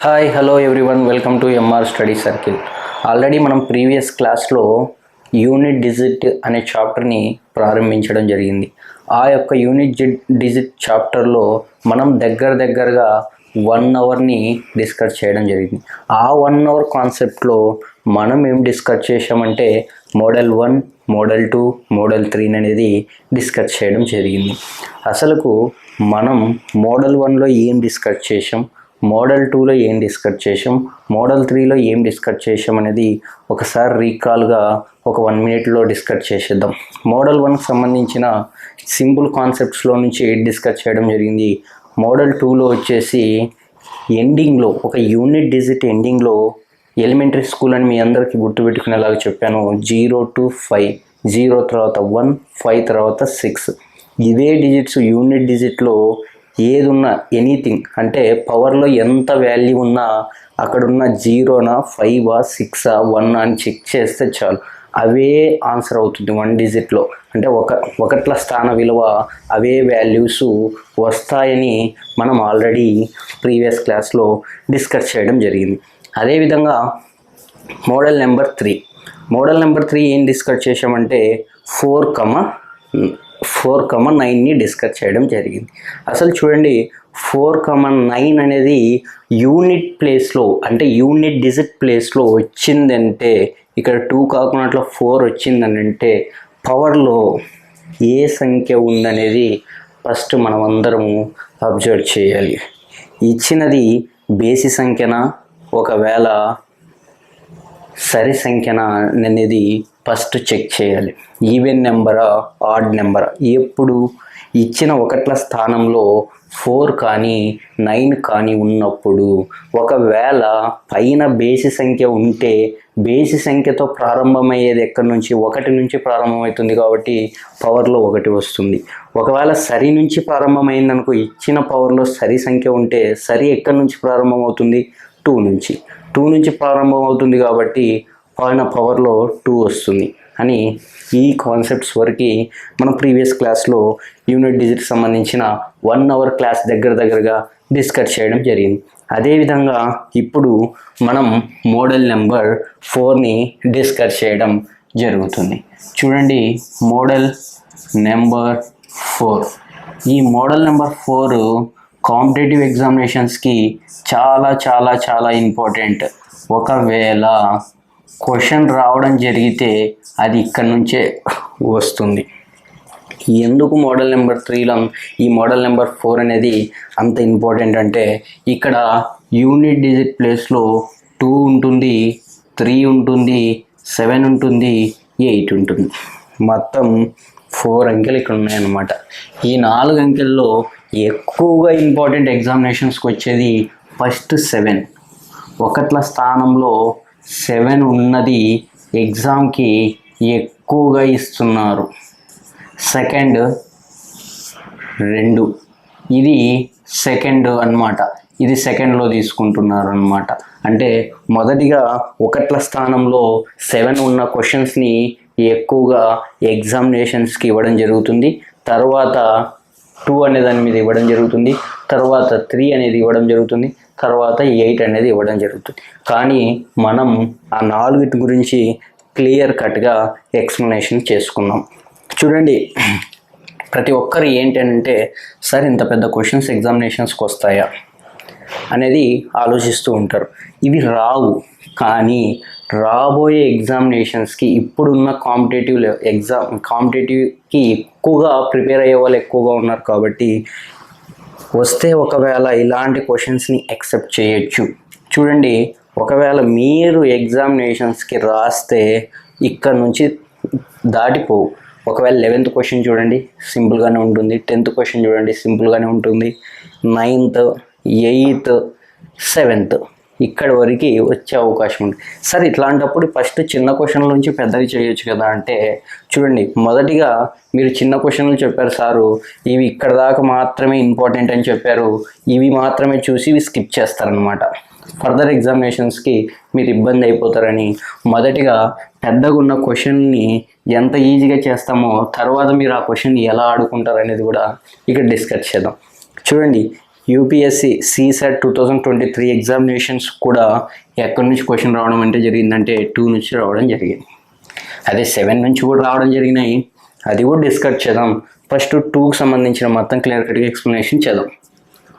Hi hello everyone, welcome to MR study circle. Already మనం previous క్లాస్లో unit digit అనే చాప్టర్ని ప్రారంభించడం జరిగింది. ఆ యొక్క యూనిట్ డిజిట్ చాప్టర్లో మనం దగ్గరగా 1 అవర్ని డిస్కస్ చేయడం జరిగింది. ఆ 1 అవర్ కాన్సెప్ట్లో మనం ఏం డిస్కస్ చేసామంటే మోడల్ 1, మోడల్ 2, మోడల్ 3 అనేది డిస్కస్ చేయడం జరిగింది. అసలుకు మనం మోడల్ 1లో ఏం డిస్కస్ చేసాం, మోడల్ 2లో ఏం డిస్కస్ చేసాం, మోడల్ 3లో ఏం డిస్కస్ చేసాం అనేది ఒకసారి రీకాల్గా ఒక 1 మినిట్లో డిస్కస్ చేసేద్దాం. మోడల్ 1కి సంబంధించిన సింపుల్ కాన్సెప్ట్స్లో నుంచి డిస్కస్ చేయడం జరిగింది. మోడల్ 2లో వచ్చేసి ఎండింగ్లో ఒక యూనిట్ డిజిట్ ఎండింగ్లో ఎలిమెంటరీ స్కూల్ అని మీ అందరికీ గుర్తుపెట్టుకునేలాగా చెప్పాను. 0 to 5, 0 తర్వాత 1, 5 తర్వాత 6. ఇవే డిజిట్స్ యూనిట్ డిజిట్లో ఏది ఉన్నా ఎనీథింగ్ అంటే పవర్లో ఎంత వాల్యూ ఉన్నా అక్కడున్న 0నా 5ఆ 6ఆ 1 అని చెక్ చేస్తే చాలు, అవే ఆన్సర్ అవుతుంది 1 డిజిట్లో. అంటే ఒకట్ల స్థాన విలువ అవే వాల్యూస్ వస్తాయని మనం ఆల్రెడీ ప్రీవియస్ క్లాస్లో డిస్కస్ చేయడం జరిగింది. అదేవిధంగా మోడల్ నెంబర్ 3 ఏం డిస్కస్ చేసామంటే 4,9ని డిస్కస్ చేయడం జరిగింది. అసలు చూడండి, 4,9 అనేది యూనిట్ ప్లేస్లో అంటే యూనిట్ డిజిట్ ప్లేస్లో వచ్చిందంటే, ఇక్కడ 2 కాకుండా అట్లా 4 వచ్చిందనంటే పవర్లో ఏ సంఖ్య ఉందనేది ఫస్ట్ మనం అందరము అబ్జర్వ్ చేయాలి. ఇచ్చినది బేసి సంఖ్యనా, ఒకవేళ సరి సంఖ్యనా అనేది ఫస్ట్ చెక్ చేయాలి. ఈవెన్ నెంబరా, ఆడ్ నెంబరా. ఎప్పుడు ఇచ్చిన ఒకట్ల స్థానంలో 4 కానీ 9 కానీ ఉన్నప్పుడు, ఒకవేళ పైన బేసి సంఖ్య ఉంటే బేసి సంఖ్యతో ప్రారంభమయ్యేది ఎక్కడి నుంచి, 1 నుంచి ప్రారంభమవుతుంది కాబట్టి పవర్లో 1 వస్తుంది. ఒకవేళ సరి నుంచి ప్రారంభమైందనుకో, ఇచ్చిన పవర్లో సరి సంఖ్య ఉంటే సరి ఎక్కడి నుంచి ప్రారంభమవుతుంది, 2 నుంచి ప్రారంభం అవుతుంది కాబట్టి పైన పవర్లో 2 వస్తుంది అని ఈ కాన్సెప్ట్స్ వరకు మనం ప్రీవియస్ క్లాస్లో యూనిట్ డిజిట్కి సంబంధించిన 1 అవర్ క్లాస్ దగ్గరగా డిస్కస్ చేయడం జరిగింది. అదేవిధంగా ఇప్పుడు మనం మోడల్ నెంబర్ 4ని డిస్కస్ చేయడం జరుగుతుంది. చూడండి, మోడల్ నెంబర్ 4. ఈ మోడల్ నెంబర్ 4 కాంపిటేటివ్ ఎగ్జామినేషన్స్కి చాలా ఇంపార్టెంట్. ఒకవేళ క్వశ్చన్ రావడం జరిగితే అది ఇక్కడ నుంచే వస్తుంది. ఎందుకు మోడల్ నెంబర్ 3లో ఈ మోడల్ నెంబర్ 4 అనేది అంత ఇంపార్టెంట్ అంటే, ఇక్కడ యూనిట్ డిజిట్ ప్లేస్లో 2 ఉంటుంది, 3 ఉంటుంది, 7 ఉంటుంది, 8 ఉంటుంది. మొత్తం 4 అంకెలు ఇక్కడ ఉన్నాయన్నమాట. ఈ 4 అంకెల్లో ఎక్కువగా ఇంపార్టెంట్ ఎగ్జామినేషన్స్కి వచ్చేది ఫస్ట్ 7. ఒకట్ల స్థానంలో 7 ఉన్నది ఎగ్జామ్కి ఎక్కువగా ఇస్తున్నారు. సెకండ్ 2, ఇది సెకండ్ అన్నమాట. ఇది సెకండ్లో తీసుకుంటున్నారు అన్నమాట. అంటే మొదటిగా ఒకట్ల స్థానంలో 7 ఉన్న క్వశ్చన్స్ని ఎక్కువగా ఎగ్జామినేషన్స్కి ఇవ్వడం జరుగుతుంది. తర్వాత 2 అనే దాని మీద ఇవ్వడం జరుగుతుంది, తర్వాత 3 అనేది ఇవ్వడం జరుగుతుంది, తర్వాత 8 అనేది ఇవ్వడం జరుగుతుంది. కానీ మనం ఆ 4 గురించి క్లియర్ కట్గా ఎక్స్ప్లెనేషన్ చేసుకున్నాం. చూడండి, ప్రతి ఒక్కరు ఏంటంటే, సార్ ఇంత పెద్ద క్వశ్చన్స్ ఎగ్జామినేషన్స్కి వస్తాయా అనేది ఆలోచిస్తూ ఉంటారు. ఇవి రావు, కానీ రాబోయే ఎగ్జామినేషన్స్కి ఇప్పుడున్న కాంపిటేటివ్కి ఎక్కువగా ప్రిపేర్ అయ్యే వాళ్ళు ఎక్కువగా ఉన్నారు కాబట్టి వస్తే ఒకవేళ ఇలాంటి క్వశ్చన్స్ని యాక్సెప్ట్ చేయొచ్చు. చూడండి, ఒకవేళ మీరు ఎగ్జామినేషన్స్కి రాస్తే ఇక్కడ నుంచి దాటిపోవు. ఒకవేళ 11th క్వశ్చన్ చూడండి, సింపుల్గానే ఉంటుంది. 10th క్వశ్చన్ చూడండి, సింపుల్గానే ఉంటుంది. 9th, 8th, 7th ఇక్కడ వరకు వచ్చే అవకాశం ఉంది. సరే, ఇట్లాంటప్పుడు ఫస్ట్ చిన్న క్వశ్చన్ల నుంచి పెద్దవి చేయొచ్చు కదా అంటే, చూడండి, మొదటిగా మీరు చిన్న క్వశ్చన్లు చెప్పారు సారు, ఇవి ఇక్కడ దాకా మాత్రమే ఇంపార్టెంట్ అని చెప్పారు, ఇవి మాత్రమే చూసి ఇవి స్కిప్ చేస్తారనమాట. ఫర్దర్ ఎగ్జామినేషన్స్కి మీరు ఇబ్బంది అయిపోతారని మొదటిగా పెద్దగా ఉన్న క్వశ్చన్ని ఎంత ఈజీగా చేస్తామో తర్వాత మీరు ఆ క్వశ్చన్ని ఎలా ఆడుకుంటారు అనేది కూడా ఇక్కడ డిస్కస్ చేద్దాం. చూడండి, యూపీఎస్సి CSAT 2023 ఎగ్జామినేషన్స్ కూడా ఎక్కడి నుంచి క్వశ్చన్ రావడం అంటే జరిగిందంటే 2 నుంచి రావడం జరిగింది. అదే 7 నుంచి కూడా రావడం జరిగినాయి, అది కూడా డిస్కస్ చేద్దాం. ఫస్ట్ 2కి సంబంధించిన మొత్తం క్లియర్ కట్గా ఎక్స్ప్లెనేషన్ చేద్దాం.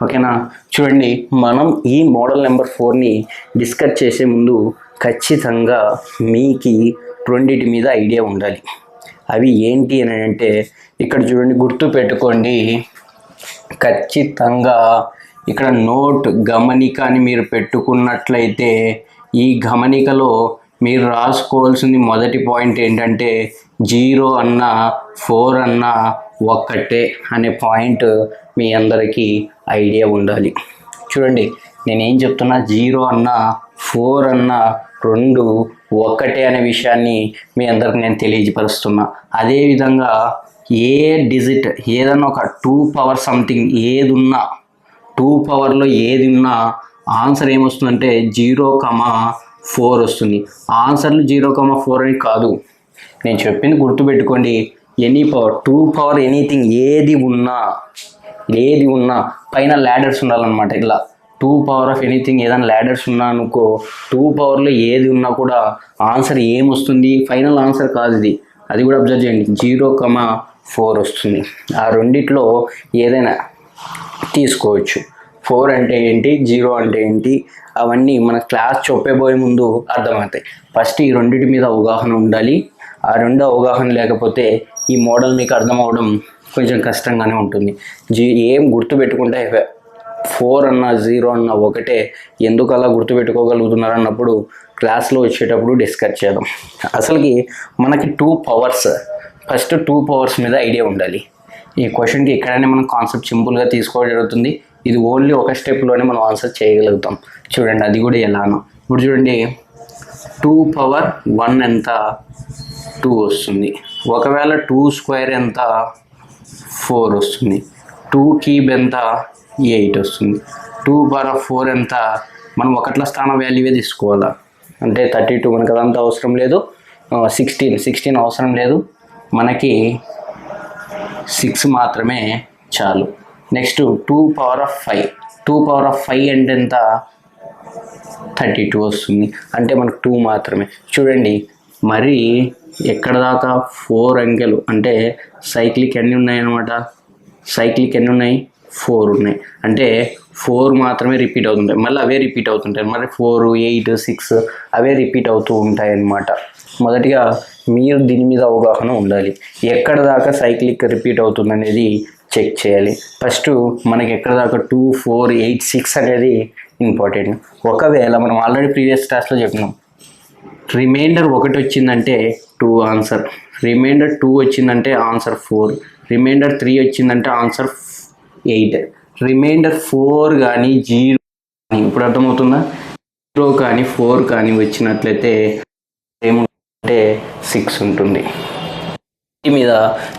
ఓకేనా? చూడండి, మనం ఈ మోడల్ నెంబర్ 4ని డిస్కస్ చేసే ముందు ఖచ్చితంగా మీకు రెండింటి మీద ఐడియా ఉండాలి. అవి ఏంటి అని అంటే ఇక్కడ చూడండి, గుర్తు పెట్టుకోండి. ఖచ్చితంగా ఇక్కడ నోట్ గమనిక అని మీరు పెట్టుకున్నట్లయితే ఈ గమనికలో మీరు రాసుకోవాల్సింది మొదటి పాయింట్ ఏంటంటే 0 అన్న 4 అన్న ఒక్కటే అనే పాయింట్ మీ అందరికీ ఐడియా ఉండాలి. చూడండి, నేనేం చెప్తున్నా, 0 అన్న 4 అన్న 2 ఒక్కటే అనే విషయాన్ని మీ అందరికి నేను తెలియజపరుస్తున్నా. అదేవిధంగా ఏ డిజిట్ ఏదన్నా ఒక 2 పవర్ సంథింగ్ ఏది ఉన్నా, 2 పవర్లో ఏది ఉన్నా ఆన్సర్ ఏమొస్తుందంటే 0,4 వస్తుంది. ఆన్సర్లు 0,4 అని కాదు, నేను చెప్పింది గుర్తుపెట్టుకోండి. ఎనీ పవర్ 2 పవర్ ఎనీథింగ్ ఏది ఉన్నా పైన ల్యాడర్స్ ఉండాలన్నమాట. ఇలా 2 పవర్ ఆఫ్ ఎనీథింగ్ ఏదైనా ల్యాడర్స్ ఉన్నా అనుకో, 2 పవర్లో ఏది ఉన్నా కూడా ఆన్సర్ ఏమొస్తుంది, ఫైనల్ ఆన్సర్ కాదు ఇది, అది కూడా అబ్జర్వ్ చేయండి, 0,4 వస్తుంది. ఆ రెండిట్లో ఏదైనా తీసుకోవచ్చు. 4 అంటే ఏంటి, 0 అంటే ఏంటి, అవన్నీ మన క్లాస్ చెప్పబోయే ముందు అర్థమవుతాయి. ఫస్ట్ ఈ రెండింటి మీద అవగాహన ఉండాలి. ఆ రెండు అవగాహన లేకపోతే ఈ మోడల్ మీకు అర్థం అవ్వడం కొంచెం కష్టంగానే ఉంటుంది. ఏం గుర్తుపెట్టుకుంటే 4 అన్న 0 అన్న ఒకటే, ఎందుకు అలా గుర్తుపెట్టుకోగలుగుతున్నారు అన్నప్పుడు క్లాస్లో వచ్చేటప్పుడు డిస్కస్ చేద్దాం. అసలుకి మనకి 2 పవర్స్, ఫస్ట్ 2 పవర్స్ మీద ఐడియా ఉండాలి. ఈ క్వశ్చన్కి ఎక్కడైనా మనం కాన్సెప్ట్ సింపుల్గా తీసుకోవడం జరుగుతుంది. ఇది ఓన్లీ ఒక స్టెప్లోనే మనం ఆన్సర్ చేయగలుగుతాం. చూడండి, అది కూడా ఎలానో. ఇప్పుడు చూడండి, 2 పవర్ 1 ఎంత, 2 వస్తుంది. ఒకవేళ 2 స్క్వేర్ ఎంత, 4 వస్తుంది. 2 క్యూబ్ ఎంత, 8 వస్తుంది. 2 పవర్ 4 ఎంత, మనం ఒకట్ల స్థానం వాల్యూవే తీసుకోవాలా. అంటే 32 మనకు అదంతా అవసరం లేదు. 16 అవసరం లేదు, మనకి 6 మాత్రమే చాలు. నెక్స్ట్ 2 పవర్ 5, 2 పవర్ 5 అంటే ఎంత, 32 వస్తుంది. అంటే మనకు 2 మాత్రమే. చూడండి, మరి ఎక్కడ దాకా 4 అంకెలు అంటే సైక్లిక్ ఎన్ని ఉన్నాయన్నమాట. సైక్లిక్ ఎన్ని ఉన్నాయి, 4 ఉన్నాయి. అంటే 4 మాత్రమే రిపీట్ అవుతుంటాయి, మళ్ళీ అవే రిపీట్ అవుతుంటాయి. మరి 4, 8, 6 అవే రిపీట్ అవుతూ ఉంటాయి అన్నమాట. మొదటిగా మీరు దీని మీద అవగాహన ఉండాలి. ఎక్కడ దాకా సైక్లిక్ రిపీట్ అవుతుంది అనేది చెక్ చేయాలి. ఫస్ట్ మనకి ఎక్కడ దాకా 2, 4, 8, 6 అనేది ఇంపార్టెంట్. ఒకవేళ మనం ఆల్రెడీ ప్రీవియస్ క్లాస్లో చెప్పినాం, రిమైండర్ 1 వచ్చిందంటే 2 ఆన్సర్, రిమైండర్ 2 వచ్చిందంటే ఆన్సర్ 4, రిమైండర్ 3 వచ్చిందంటే ఆన్సర్ 8, రిమైండర్ 4 కానీ 0 కానీ, ఇప్పుడు అర్థమవుతుందా, 0 కానీ 4 కానీ వచ్చినట్లయితే ఏముంటే 6 ఉంటుంది. దీని మీద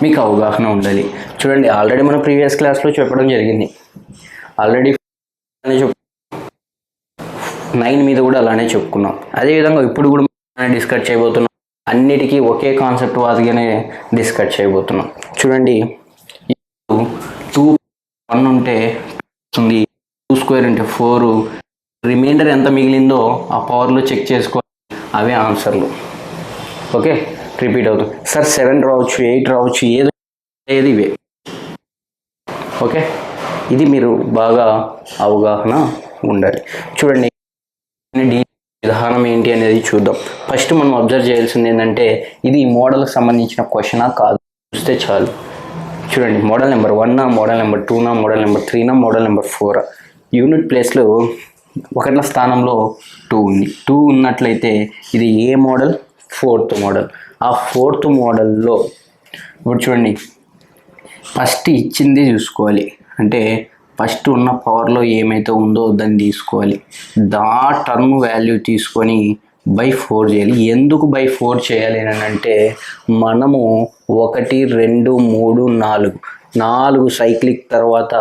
మీకు అవగాహన ఉండాలి. చూడండి, ఆల్రెడీ మనం ప్రీవియస్ క్లాస్లో చెప్పడం జరిగింది. ఆల్రెడీ 9 మీద కూడా అలానే చెప్పుకున్నాం. అదేవిధంగా ఇప్పుడు కూడా డిస్కస్ చేయబోతున్నాం. అన్నిటికీ ఒకే కాన్సెప్ట్ వాదిగానే డిస్కస్ చేయబోతున్నాం. చూడండి, 2 1 ఉంటే వస్తుంది, 2 స్క్వేర్ అంటే 4, రిమైండర్ ఎంత మిగిలిందో ఆ పవర్లో చెక్ చేసుకోవాలి, అవే ఆన్సర్లు. ఓకే, రిపీట్ అవుతుంది. సార్ 7 రావచ్చు, 8 రావచ్చు, ఏది ఇవే. ఓకే, ఇది మీరు బాగా అవగాహన ఉండాలి. చూడండి, విధానం ఏంటి అనేది చూద్దాం. ఫస్ట్ మనం అబ్జర్వ్ చేయాల్సింది ఏంటంటే, ఇది మోడల్కి సంబంధించిన క్వశ్చనా కాదు చూస్తే చాలు. చూడండి, model number 1, model number 2, model number 3, model number 4. Unit ప్లేస్లో ఒకట్ల స్థానంలో 2 ఉంది. 2 ఉన్నట్లయితే ఇది ఏ మోడల్, 4th మోడల్. ఆ 4th మోడల్లో ఇప్పుడు చూడండి, ఫస్ట్ ఇచ్చింది చూసుకోవాలి. అంటే ఫస్ట్ ఉన్న పవర్లో ఏమైతే ఉందో దాన్ని తీసుకోవాలి, దా టర్మ్ వాల్యూ తీసుకొని బై 4 చేయాలి. ఎందుకు బై 4 చేయాలి అని అంటే, మనము 1, 2, 3, 4 సైక్లిక్ తర్వాత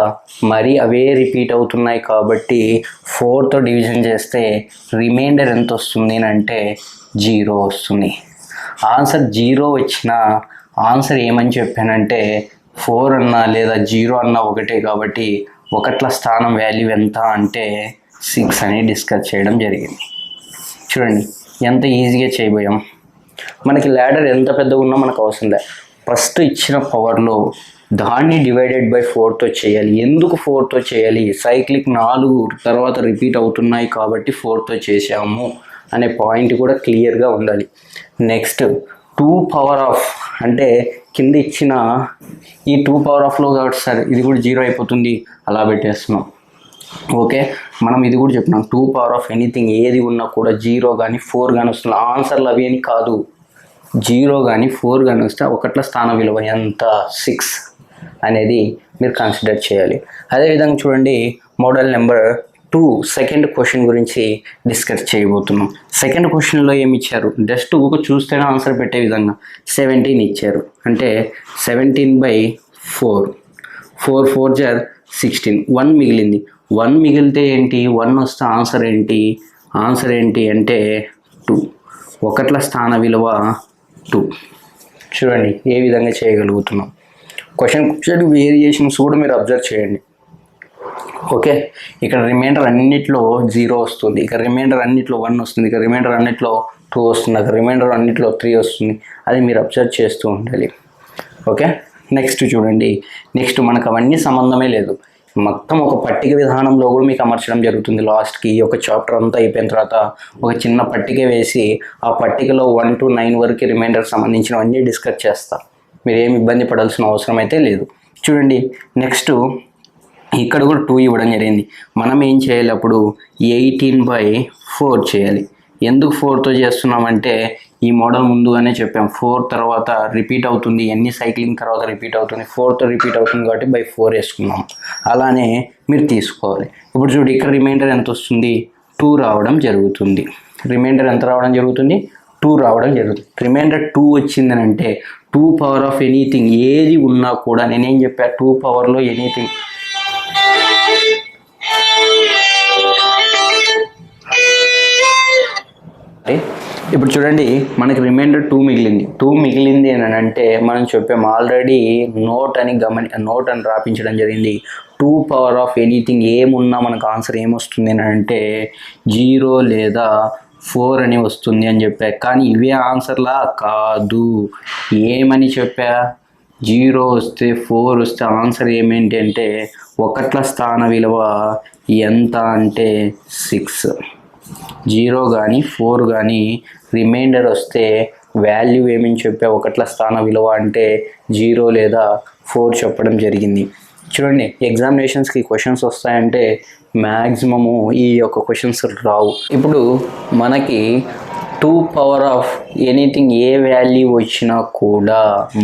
మరి అవే రిపీట్ అవుతున్నాయి కాబట్టి 4తో డివిజన్ చేస్తే రిమైండర్ ఎంత వస్తుంది అని అంటే 0 వస్తుంది. ఆన్సర్ 0 వచ్చిన ఆన్సర్ ఏమని చెప్పానంటే 4 అన్నా లేదా 0 అన్నా ఒకటే కాబట్టి ఒకట్ల స్థానం వాల్యూ ఎంత అంటే 6 అని డిస్కస్ చేయడం జరిగింది. చూడండి ఎంత ఈజీగా చేయబోయాం. మనకి ల్యాడర్ ఎంత పెద్దగా ఉన్నా మనకు అవసరం లేదు. ఫస్ట్ ఇచ్చిన పవర్లో దాన్ని డివైడెడ్ బై 4తో చేయాలి. ఎందుకు 4తో చేయాలి? సైక్లిక్ 4 తర్వాత రిపీట్ అవుతున్నాయి కాబట్టి 4తో చేసాము అనే పాయింట్ కూడా క్లియర్గా ఉండాలి. నెక్స్ట్ 2 పవర్ ఆఫ్ అంటే కింద ఇచ్చిన ఈ 2 పవర్ ఆఫ్లో కాబట్టి సార్ ఇది కూడా 0 అయిపోతుంది, అలా పెట్టేస్తున్నాం. ఓకే, మనం ఇది కూడా చెప్తున్నాం 2 పవర్ ఆఫ్ ఎనీథింగ్ ఏది ఉన్నా కూడా 0 కానీ 4 కానీ వస్తుంది. ఆన్సర్లు అవి అని కాదు, 0 కానీ 4 కానీ వస్తే ఒకట్ల స్థాన విలువ ఎంత 6 అనేది మీరు కన్సిడర్ చేయాలి. అదేవిధంగా చూడండి మోడల్ నెంబర్ 2 సెకండ్ క్వశ్చన్ గురించి డిస్కస్ చేయబోతున్నాం. సెకండ్ క్వశ్చన్లో ఏమి ఇచ్చారు? జస్ట్ ఊక చూస్తేనే ఆన్సర్ పెట్టే విధంగా 17 ఇచ్చారు. అంటే 17/4, 4 4 జర్ 16, 1 మిగిలింది. 1 మిగిలితే ఏంటి? 1 వస్తే ఆన్సర్ ఏంటి? ఆన్సర్ ఏంటి అంటే 2. ఒకట్ల స్థాన విలువ 2. చూడండి ఏ విధంగా చేయగలుగుతున్నాం. క్వశ్చన్ వేరియేషన్స్ కూడా మీరు అబ్జర్వ్ చేయండి. ఓకే, ఇక్కడ రిమైండర్ అన్నిట్లో 0 వస్తుంది, ఇక్కడ రిమైండర్ అన్నిట్లో 1 వస్తుంది, ఇక్కడ రిమైండర్ అన్నిట్లో 2 వస్తుంది, ఇక్కడ రిమైండర్ అన్నిట్లో 3 వస్తుంది. అది మీరు అబ్జర్వ్ చేస్తూ ఉండాలి. ఓకే, నెక్స్ట్ చూడండి. నెక్స్ట్ మనకు అవన్నీ సంబంధమే లేదు, మొత్తం ఒక పట్టిక విధానంలో కూడా మీకు అమర్చడం జరుగుతుంది. లాస్ట్కి ఒక చాప్టర్ అంతా అయిపోయిన తర్వాత ఒక చిన్న పట్టిక వేసి ఆ పట్టికలో 1 to 9 వరకు రిమైండర్ సంబంధించినవన్నీ డిస్కస్ చేస్తాం. మీరు ఏమి ఇబ్బంది పడాల్సిన అవసరం అయితే లేదు. చూడండి నెక్స్ట్ ఇక్కడ కూడా 2 ఇవ్వడం జరిగింది. మనం ఏం చేయాలి? అప్పుడు 18/4 చేయాలి. ఎందుకు 4తో చేస్తున్నామంటే ఈ మోడల్ ముందుగానే చెప్పాం, 4 తర్వాత రిపీట్ అవుతుంది, ఎన్ని సైక్లింగ్ తర్వాత రిపీట్ అవుతుంది, 4తో రిపీట్ అవుతుంది కాబట్టి బై 4 వేసుకున్నాం. అలానే మీరు తీసుకోవాలి. ఇప్పుడు చూడు ఇక్కడ రిమైండర్ ఎంత వస్తుంది? 2 రావడం జరుగుతుంది. రిమైండర్ ఎంత రావడం జరుగుతుంది? 2 రావడం జరుగుతుంది. రిమైండర్ 2 వచ్చిందని అంటే 2 పవర్ ఆఫ్ ఎనీథింగ్ ఏది ఉన్నా కూడా నేనేం చెప్పా? 2 పవర్లో ఎనీథింగ్ ఇప్పుడు చూడండి మనకి రిమైండర్ 2 మిగిలింది. 2 మిగిలింది అని అంటే మనం చెప్పాము ఆల్రెడీ నోట్ అని రాపించడం జరిగింది. 2 పవర్ ఆఫ్ ఎనీథింగ్ ఏమున్నా మనకు ఆన్సర్ ఏమొస్తుంది అని అంటే 0 లేదా 4 అని వస్తుంది అని చెప్పా. కానీ ఇవే ఆన్సర్లా కాదు. ఏమని చెప్పా? 0 వస్తే 4 వస్తే ఆన్సర్ ఏమేంటి అంటే ఒకట్ల స్థాన విలువ ఎంత అంటే 6. 0 కానీ 4 కానీ రిమైండర్ వస్తే వాల్యూ ఏమని చెప్పా? ఒకట్ల స్థాన విలువ అంటే 0 లేదా 4 చెప్పడం జరిగింది. చూడండి ఎగ్జామినేషన్స్కి క్వశ్చన్స్ వస్తాయంటే మ్యాక్సిమము ఈ యొక్క క్వశ్చన్స్ రావు. ఇప్పుడు మనకి 2 power of anything A value వచ్చినా కూడా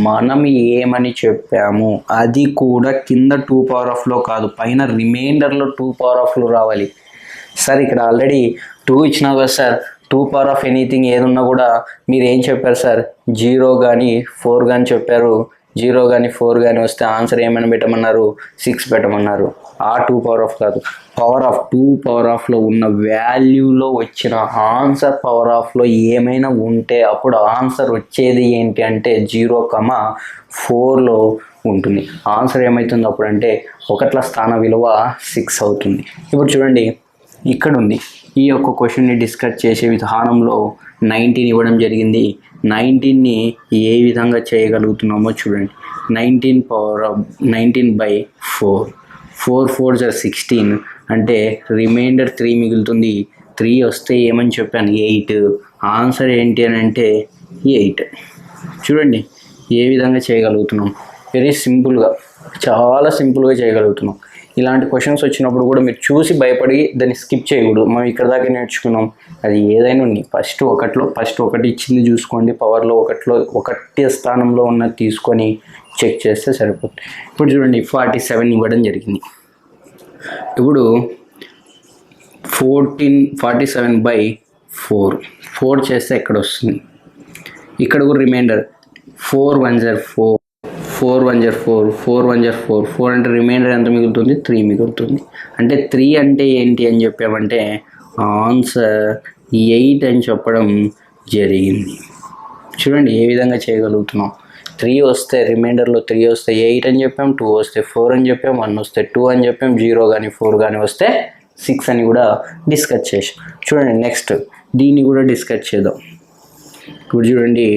మనం ఏమని చెప్పాము? అది కూడా కింద 2 పవర్ ఆఫ్లో కాదు, పైన రిమైండర్లో 2 పవర్ ఆఫ్లో రావాలి. సార్ ఇక్కడ ఆల్రెడీ 2 ఇచ్చినా కదా సార్, 2 పవర్ ఆఫ్ ఎనీథింగ్ ఏదున్నా కూడా మీరు ఏం చెప్పారు సార్? 0 కానీ 4 కానీ చెప్పారు. 0 కానీ 4 కానీ వస్తే ఆన్సర్ ఏమైనా పెట్టమన్నారు? 6 పెట్టమన్నారు. ఆ 2 పవర్ ఆఫ్ కాదు, పవర్ ఆఫ్ 2 పవర్ ఆఫ్లో ఉన్న వాల్యూలో వచ్చిన ఆన్సర్ పవర్ ఆఫ్లో ఏమైనా ఉంటే అప్పుడు ఆన్సర్ వచ్చేది ఏంటి అంటే 0,4లో ఉంటుంది. ఆన్సర్ ఏమవుతుంది అప్పుడు అంటే ఒకట్ల స్థాన విలువ 6 అవుతుంది. ఇప్పుడు చూడండి ఇక్కడ ఉంది, ఈ యొక్క క్వశ్చన్ని డిస్కస్ చేసే విధానంలో 19 ఇవ్వడం జరిగింది. 19ని ఏ విధంగా చేయగలుగుతున్నామో చూడండి. 19/4, 4 4 జర్ 16 అంటే రిమైండర్ 3 మిగులుతుంది. 3 వస్తే ఏమని చెప్పాను? 8. ఆన్సర్ ఏంటి అని అంటే 8. చూడండి ఏ విధంగా చేయగలుగుతున్నాం. వెరీ సింపుల్గా, చాలా సింపుల్గా చేయగలుగుతున్నాం. ఇలాంటి క్వశ్చన్స్ వచ్చినప్పుడు కూడా మీరు చూసి భయపడి దాన్ని స్కిప్ చేయకూడదు. మనం ఇక్కడ దాకా నేర్చుకున్నాం, అది ఏదైనా ఉంది ఫస్ట్ ఒకటి ఇచ్చింది చూసుకోండి, పవర్లో ఒకటి స్థానంలో ఉన్నది తీసుకొని చెక్ చేస్తే సరిపోతుంది. ఇప్పుడు చూడండి 47 ఇవ్వడం జరిగింది. ఇప్పుడు 47/4 చేస్తే ఎక్కడ వస్తుంది? ఇక్కడ కూడా రిమైండర్ 4 1 జర్ 4, 4 1 జర్ 4, 4 1 జర్ 4, 4 అంటే రిమైండర్ ఎంత మిగులుతుంది? 3 మిగులుతుంది. అంటే 3 అంటే ఏంటి అని చెప్పామంటే ఆన్సర్ 8 అని చెప్పడం జరిగింది. చూడండి ఏ విధంగా చేయగలుగుతున్నాం. 3 వస్తే రిమైండర్లో 3 వస్తే 8 అని చెప్పాం, 2 వస్తే 4 అని చెప్పాం, 1 వస్తే 2 అని చెప్పాం, 0 కానీ 4 కానీ వస్తే 6 అని కూడా డిస్కస్ చేసాం. చూడండి నెక్స్ట్ దీన్ని కూడా డిస్కస్ చేద్దాం. ఇప్పుడు చూడండి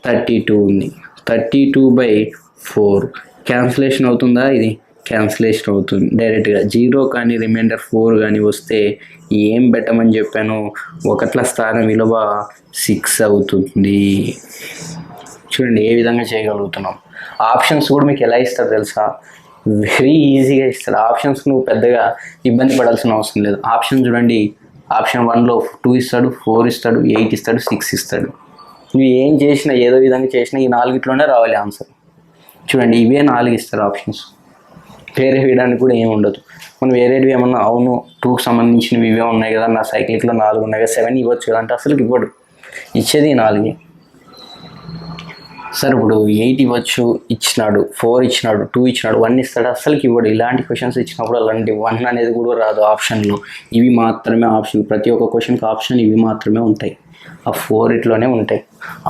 32 ఉంది, 32/4 క్యాన్సిలేషన్ అవుతుందా? ఇది క్యాన్సిలేషన్ అవుతుంది డైరెక్ట్గా. 0 కానీ రిమైండర్ 4 కానీ వస్తే ఏం పెట్టమని చెప్పాను, ఒకట్ల స్థానం విలువ 6 అవుతుంది. చూడండి ఏ విధంగా చేయగలుగుతున్నాం. ఆప్షన్స్ కూడా మీకు ఎలా ఇస్తారు తెలుసా, వెరీ ఈజీగా ఇస్తారు. ఆప్షన్స్ నువ్వు పెద్దగా ఇబ్బంది పడాల్సిన అవసరం లేదు. ఆప్షన్ చూడండి, ఆప్షన్ 1లో 2 ఇస్తాడు, 4 ఇస్తాడు, 8 ఇస్తాడు, 6 ఇస్తాడు. నువ్వు ఏం చేసినా ఏదో విధంగా చేసినా ఈ 4 రావాలి ఆన్సర్. చూడండి ఇవే 4 ఇస్తారు ఆప్షన్స్, వేరే వేయడానికి కూడా ఏమి ఉండదు. మనం వేరేవి ఏమన్నా అవును 2కి సంబంధించినవి ఇవే ఉన్నాయి కదా, నా సైక్లిక్లో 4 ఉన్నాయి కదా, 7 ఇవ్వచ్చు కదా అంటే అసలు ఇవ్వడు, ఇచ్చేది 4. సార్ ఇప్పుడు 8 ఇవ్వచ్చు ఇచ్చినాడు, 4 ఇచ్చినాడు, 2 ఇచ్చినాడు, 1 ఇస్తాడు, అసలుకి ఇవ్వడు. ఇలాంటి క్వశ్చన్స్ ఇచ్చినప్పుడు అలాంటి 1 అనేది కూడా రాదు ఆప్షన్లో. ఇవి మాత్రమే ఆప్షన్, ప్రతి ఒక్క క్వశ్చన్కి ఆప్షన్ ఇవి మాత్రమే ఉంటాయి. ఆ 4 ఇట్లోనే ఉంటాయి.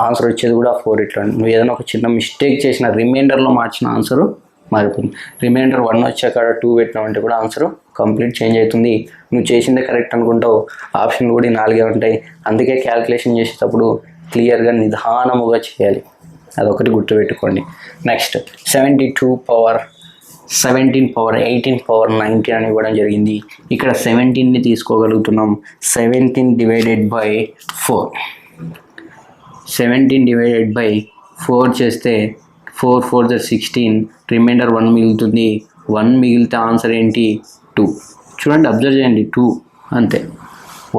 ఆన్సర్ వచ్చేది కూడా ఆ 4 ఇట్లోనే. నువ్వు ఏదైనా ఒక చిన్న మిస్టేక్ చేసిన రిమైండర్లో మార్చిన ఆన్సరు మారిపోతుంది. రిమైండర్ 1 వచ్చాక 2 పెట్టినామంటే కూడా ఆన్సర్ కంప్లీట్ చేంజ్ అవుతుంది. నువ్వు చేసిందే కరెక్ట్ అనుకుంటావు, ఆప్షన్లు కూడా 4 ఉంటాయి. అందుకే క్యాల్కులేషన్ చేసేటప్పుడు క్లియర్గా నిదానముగా చేయాలి, అదొకటి గుర్తుపెట్టుకోండి. నెక్స్ట్ 72 పవర్ 17 పవర్ 18 పవర్ 19 అని ఇవ్వడం జరిగింది. ఇక్కడ 17ని తీసుకోగలుగుతున్నాం. 17 డివైడెడ్ బై 4, 17 డివైడెడ్ బై 4 చేస్తే 4 4 16, రిమైండర్ 1 మిగులుతుంది. 1 మిగిలితే ఆన్సర్ ఏంటి 2. చూడండి అబ్జర్వ్ చేయండి 2 అంతే,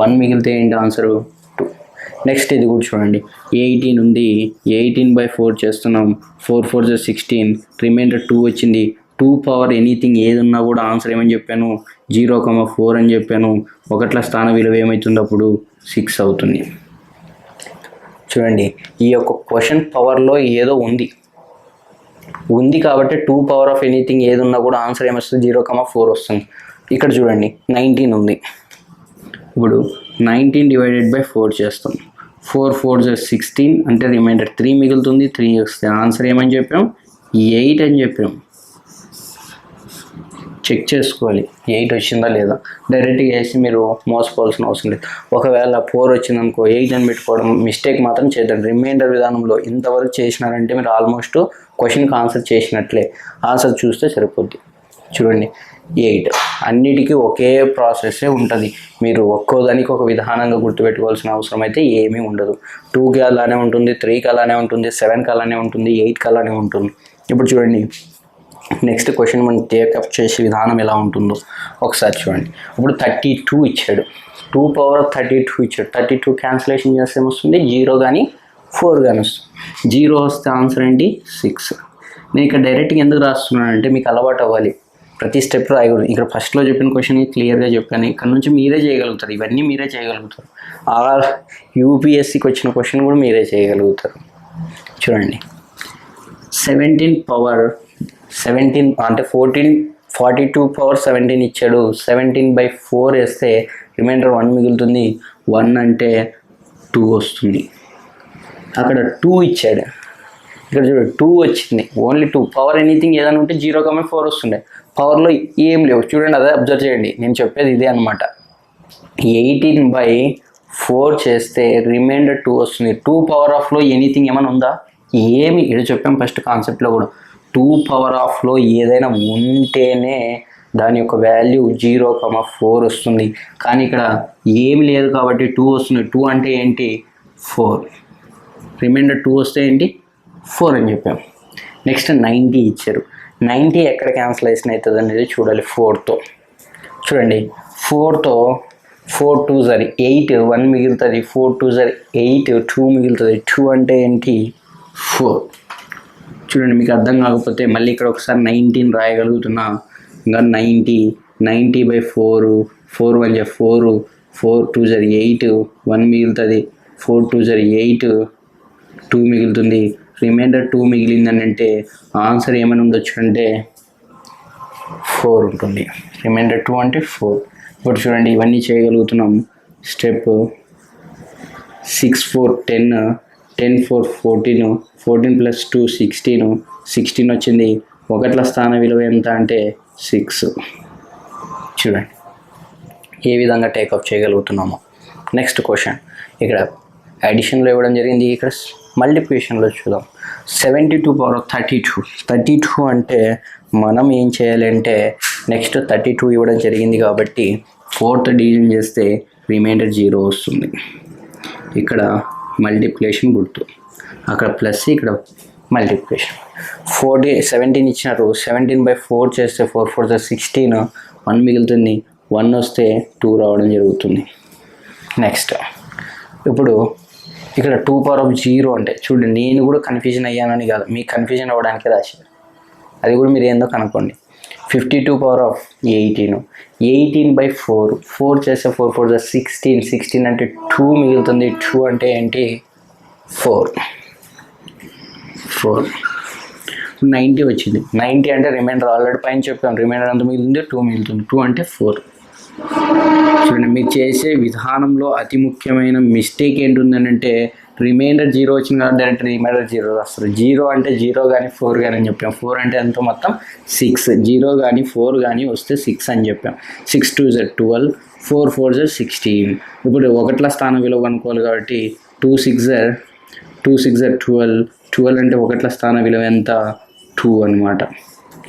1 మిగిలితే ఏంటి ఆన్సరు 2. నెక్స్ట్ ఇది కూడా చూడండి 18 ఉంది, 18/4 చేస్తున్నాం. 4 4 16, రిమైండర్ 2 వచ్చింది. 2 పవర్ ఎనీథింగ్ ఏది ఉన్నా కూడా ఆన్సర్ ఏమని చెప్పాను 0,4 అని చెప్పాను. ఒకట్ల స్థాన విలువ ఏమవుతుంది అప్పుడు 6 అవుతుంది. చూడండి ఈ యొక్క క్వశ్చన్ పవర్లో ఏదో ఉంది కాబట్టి 2 పవర్ ఆఫ్ ఎనీథింగ్ ఏది ఉన్నా కూడా ఆన్సర్ ఏమొస్తుంది 0,4 వస్తుంది. ఇక్కడ చూడండి 19 ఉంది. ఇప్పుడు 19 డివైడెడ్ బై 4 చేస్తాం. 4 4 16 అంటే రిమైండర్ 3 మిగులుతుంది. 3 వస్తే ఆన్సర్ ఏమని చెప్పాం 8 అని చెప్పాం. చెక్ చేసుకోవాలి 8 వచ్చిందా లేదా, డైరెక్ట్గా వేసి మీరు మోసపోవాల్సిన అవసరం లేదు. ఒకవేళ 4 వచ్చిందనుకో 8 అని పెట్టుకోవడం మిస్టేక్ మాత్రం చేద్దండి. రిమైండర్ విధానంలో ఇంతవరకు చేసినారంటే మీరు ఆల్మోస్ట్ క్వశ్చన్కి ఆన్సర్ చేసినట్లే. ఆన్సర్ చూస్తే సరిపోద్ది. చూడండి 8 అన్నిటికీ ఒకే ప్రాసెస్సే ఉంటుంది. మీరు ఒక్కోదానికి ఒక విధానంగా గుర్తుపెట్టుకోవాల్సిన అవసరం అయితే ఏమీ ఉండదు. 2కి అలానే ఉంటుంది, 3కి అలానే ఉంటుంది, 7కి అలానే ఉంటుంది, 8కి అలానే ఉంటుంది. ఇప్పుడు చూడండి నెక్స్ట్ క్వశ్చన్ మనం టేకప్ చేసే విధానం ఎలా ఉంటుందో ఒకసారి చూడండి. ఇప్పుడు 32 ఇచ్చాడు, 2 పవర్ ఆఫ్ 32 ఇచ్చాడు. 32 క్యాన్సిలేషన్ చేస్తే ఏమొస్తుంది 0 కానీ 4 కానీ వస్తుంది. 0 వస్తే ఆన్సర్ ఏంటి 6. నేను ఇక్కడ డైరెక్ట్గా ఎందుకు రాస్తున్నానంటే మీకు అలవాటు అవ్వాలి, ప్రతి స్టెప్ రాయకూడదు. ఇక్కడ ఫస్ట్లో చెప్పిన క్వశ్చన్ క్లియర్గా చెప్పాను, ఇక్కడ నుంచి మీరే చేయగలుగుతారు, ఇవన్నీ మీరే చేయగలుగుతారు. యూపీఎస్సికి వచ్చిన క్వశ్చన్ కూడా మీరే చేయగలుగుతారు. చూడండి 17 పవర్ 17 అంటే 42 పవర్ 17 ఇచ్చాడు. 17/4 వేస్తే రిమైండర్ 1 మిగులుతుంది. 1 అంటే 2 వస్తుంది. అక్కడ 2 ఇచ్చాడు, ఇక్కడ చూడు 2 వచ్చింది, ఓన్లీ 2. పవర్ ఎనీథింగ్ ఏదైనా ఉంటే 0,4 వస్తుండే. పవర్లో ఏం లేవు. చూడండి అదే అబ్జర్వ్ చేయండి, నేను చెప్పేది ఇదే అనమాట. 18/4 చేస్తే రిమైండర్ 2 వస్తుంది. 2 పవర్ ఆఫ్లో ఎనీథింగ్ ఏమైనా ఉందా, ఏమి. ఇక్కడ చెప్పాం ఫస్ట్ కాన్సెప్ట్లో కూడా 2 పవర్ ఆఫ్లో ఏదైనా ఉంటేనే దాని యొక్క వాల్యూ 0,4 వస్తుంది. కానీ ఇక్కడ ఏమి లేదు కాబట్టి 2 వస్తుంది. 2 అంటే ఏంటి 4, రిమైండర్ 2 వస్తే ఏంటి 4 అని చెప్పాం. నెక్స్ట్ 90 ఇచ్చారు. 90 ఎక్కడ క్యాన్సిలేషన్ అవుతుంది అనేది చూడాలి 4తో. చూడండి 4తో 4 2 8, 1 మిగులుతుంది. 4 2 8, 2 మిగులుతుంది. 2 అంటే ఏంటి 4. చూడండి మీకు అర్థం కాకపోతే మళ్ళీ ఇక్కడ ఒకసారి 19 రాయగలుగుతున్నా. ఇంకా 90/4, 4 1 4, 4 2 8, 1 మిగులుతుంది. 4 2 8, 2 మిగులుతుంది. రిమైండర్ 2 మిగిలిందని అంటే ఆన్సర్ ఏమని ఉండొచ్చు అంటే 4 ఉంటుంది. రిమైండర్ 2 అంటే 4. ఇప్పుడు చూడండి ఇవన్నీ చేయగలుగుతున్నాం. స్టెప్ 6 4 10, 10 4 14, 14 + 2 16, 16 వచ్చింది. ఒకట్ల స్థాన విలువ ఎంత అంటే 6. చూడండి ఏ విధంగా టేకప్ చేయగలుగుతున్నామో. నెక్స్ట్ క్వశ్చన్ ఇక్కడ అడిషన్లో ఇవ్వడం జరిగింది, ఇక్కడ మల్టిప్లికేషన్లో చూద్దాం. 72/32 అంటే మనం ఏం చేయాలి అంటే నెక్స్ట్ 32 ఇవ్వడం జరిగింది కాబట్టి 4th డివిజన్ చేస్తే రిమైండర్ 0 వస్తుంది. ఇక్కడ మల్టిప్లికేషన్ గుర్తు, అక్కడ ప్లస్, ఇక్కడ మల్టిప్లికేషన్. 17 ఇచ్చినారు, 17/4 చేస్తే 4 4 16, 1 మిగులుతుంది. 1 వస్తే 2 రావడం జరుగుతుంది. నెక్స్ట్ ఇప్పుడు ఇక్కడ 2/0 అంటే చూడండి, నేను కూడా కన్ఫ్యూజన్ అయ్యానని కాదు, మీకు కన్ఫ్యూజన్ అవ్వడానికి రాశారు, అది కూడా మీరు ఏందో కనుక్కోండి. 52/18, 18/4, 4 చేస్తే 4 4 16, 16 అంటే 2 మిగులుతుంది. 2 అంటే ఏంటి 4. 90 వచ్చింది. 90 అంటే రిమైండర్ ఆల్రెడీ పైన చెప్పాను, రిమైండర్ అంత మిగులుతుంది, 2 మిగులుతుంది. 2 అంటే 4. చూడండి మీరు చేసే విధానంలో అతి ముఖ్యమైన మిస్టేక్ ఏంటుందంటే రిమైండర్ 0 వచ్చింది కాబట్టి డైరెక్ట్ రిమైండర్ 0 రాస్తారు. 0 అంటే 0 కానీ 4 కానీ అని చెప్పాం. 4 అంటే ఎంత మొత్తం 6, 0 కానీ 4 కానీ వస్తే 6 అని చెప్పాం. 6 2 12, 4 4 16. ఇప్పుడు ఒకట్ల స్థాన విలువ కనుక్కోవాలి కాబట్టి 2 6 12, 12 అంటే ఒకట్ల స్థాన విలువ ఎంత 2 అనమాట.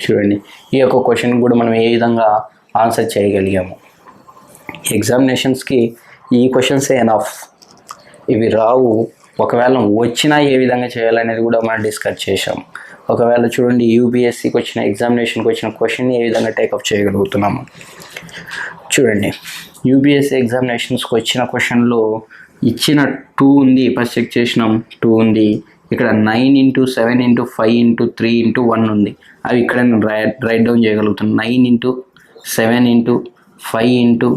చూడండి ఈ యొక్క క్వశ్చన్ కూడా మనం ఏ విధంగా ఆన్సర్ చేయగలిగాము. ఎగ్జామినేషన్స్కి ఈ క్వశ్చన్సే ఎనఫ్, ఇవి రావు. ఒకవేళ వచ్చినా ఏ విధంగా చేయాలనేది కూడా మనం డిస్కస్ చేసాం. ఒకవేళ చూడండి యూపీఎస్సీకి వచ్చిన ఎగ్జామినేషన్కి వచ్చిన క్వశ్చన్ని ఏ విధంగా టేకప్ చేయగలుగుతున్నాము. చూడండి యూపీఎస్సీ ఎగ్జామినేషన్స్కి వచ్చిన క్వశ్చన్లో ఇచ్చిన 2 ఉంది, ఫస్ట్ చెక్ చేసినాం 2 ఉంది. ఇక్కడ 9 × 7 × 5 × 3 × 1 ఉంది. అవి ఇక్కడ నేను రైట్ డౌన్ చేయగలుగుతాను. 9 × 7 × 5 ×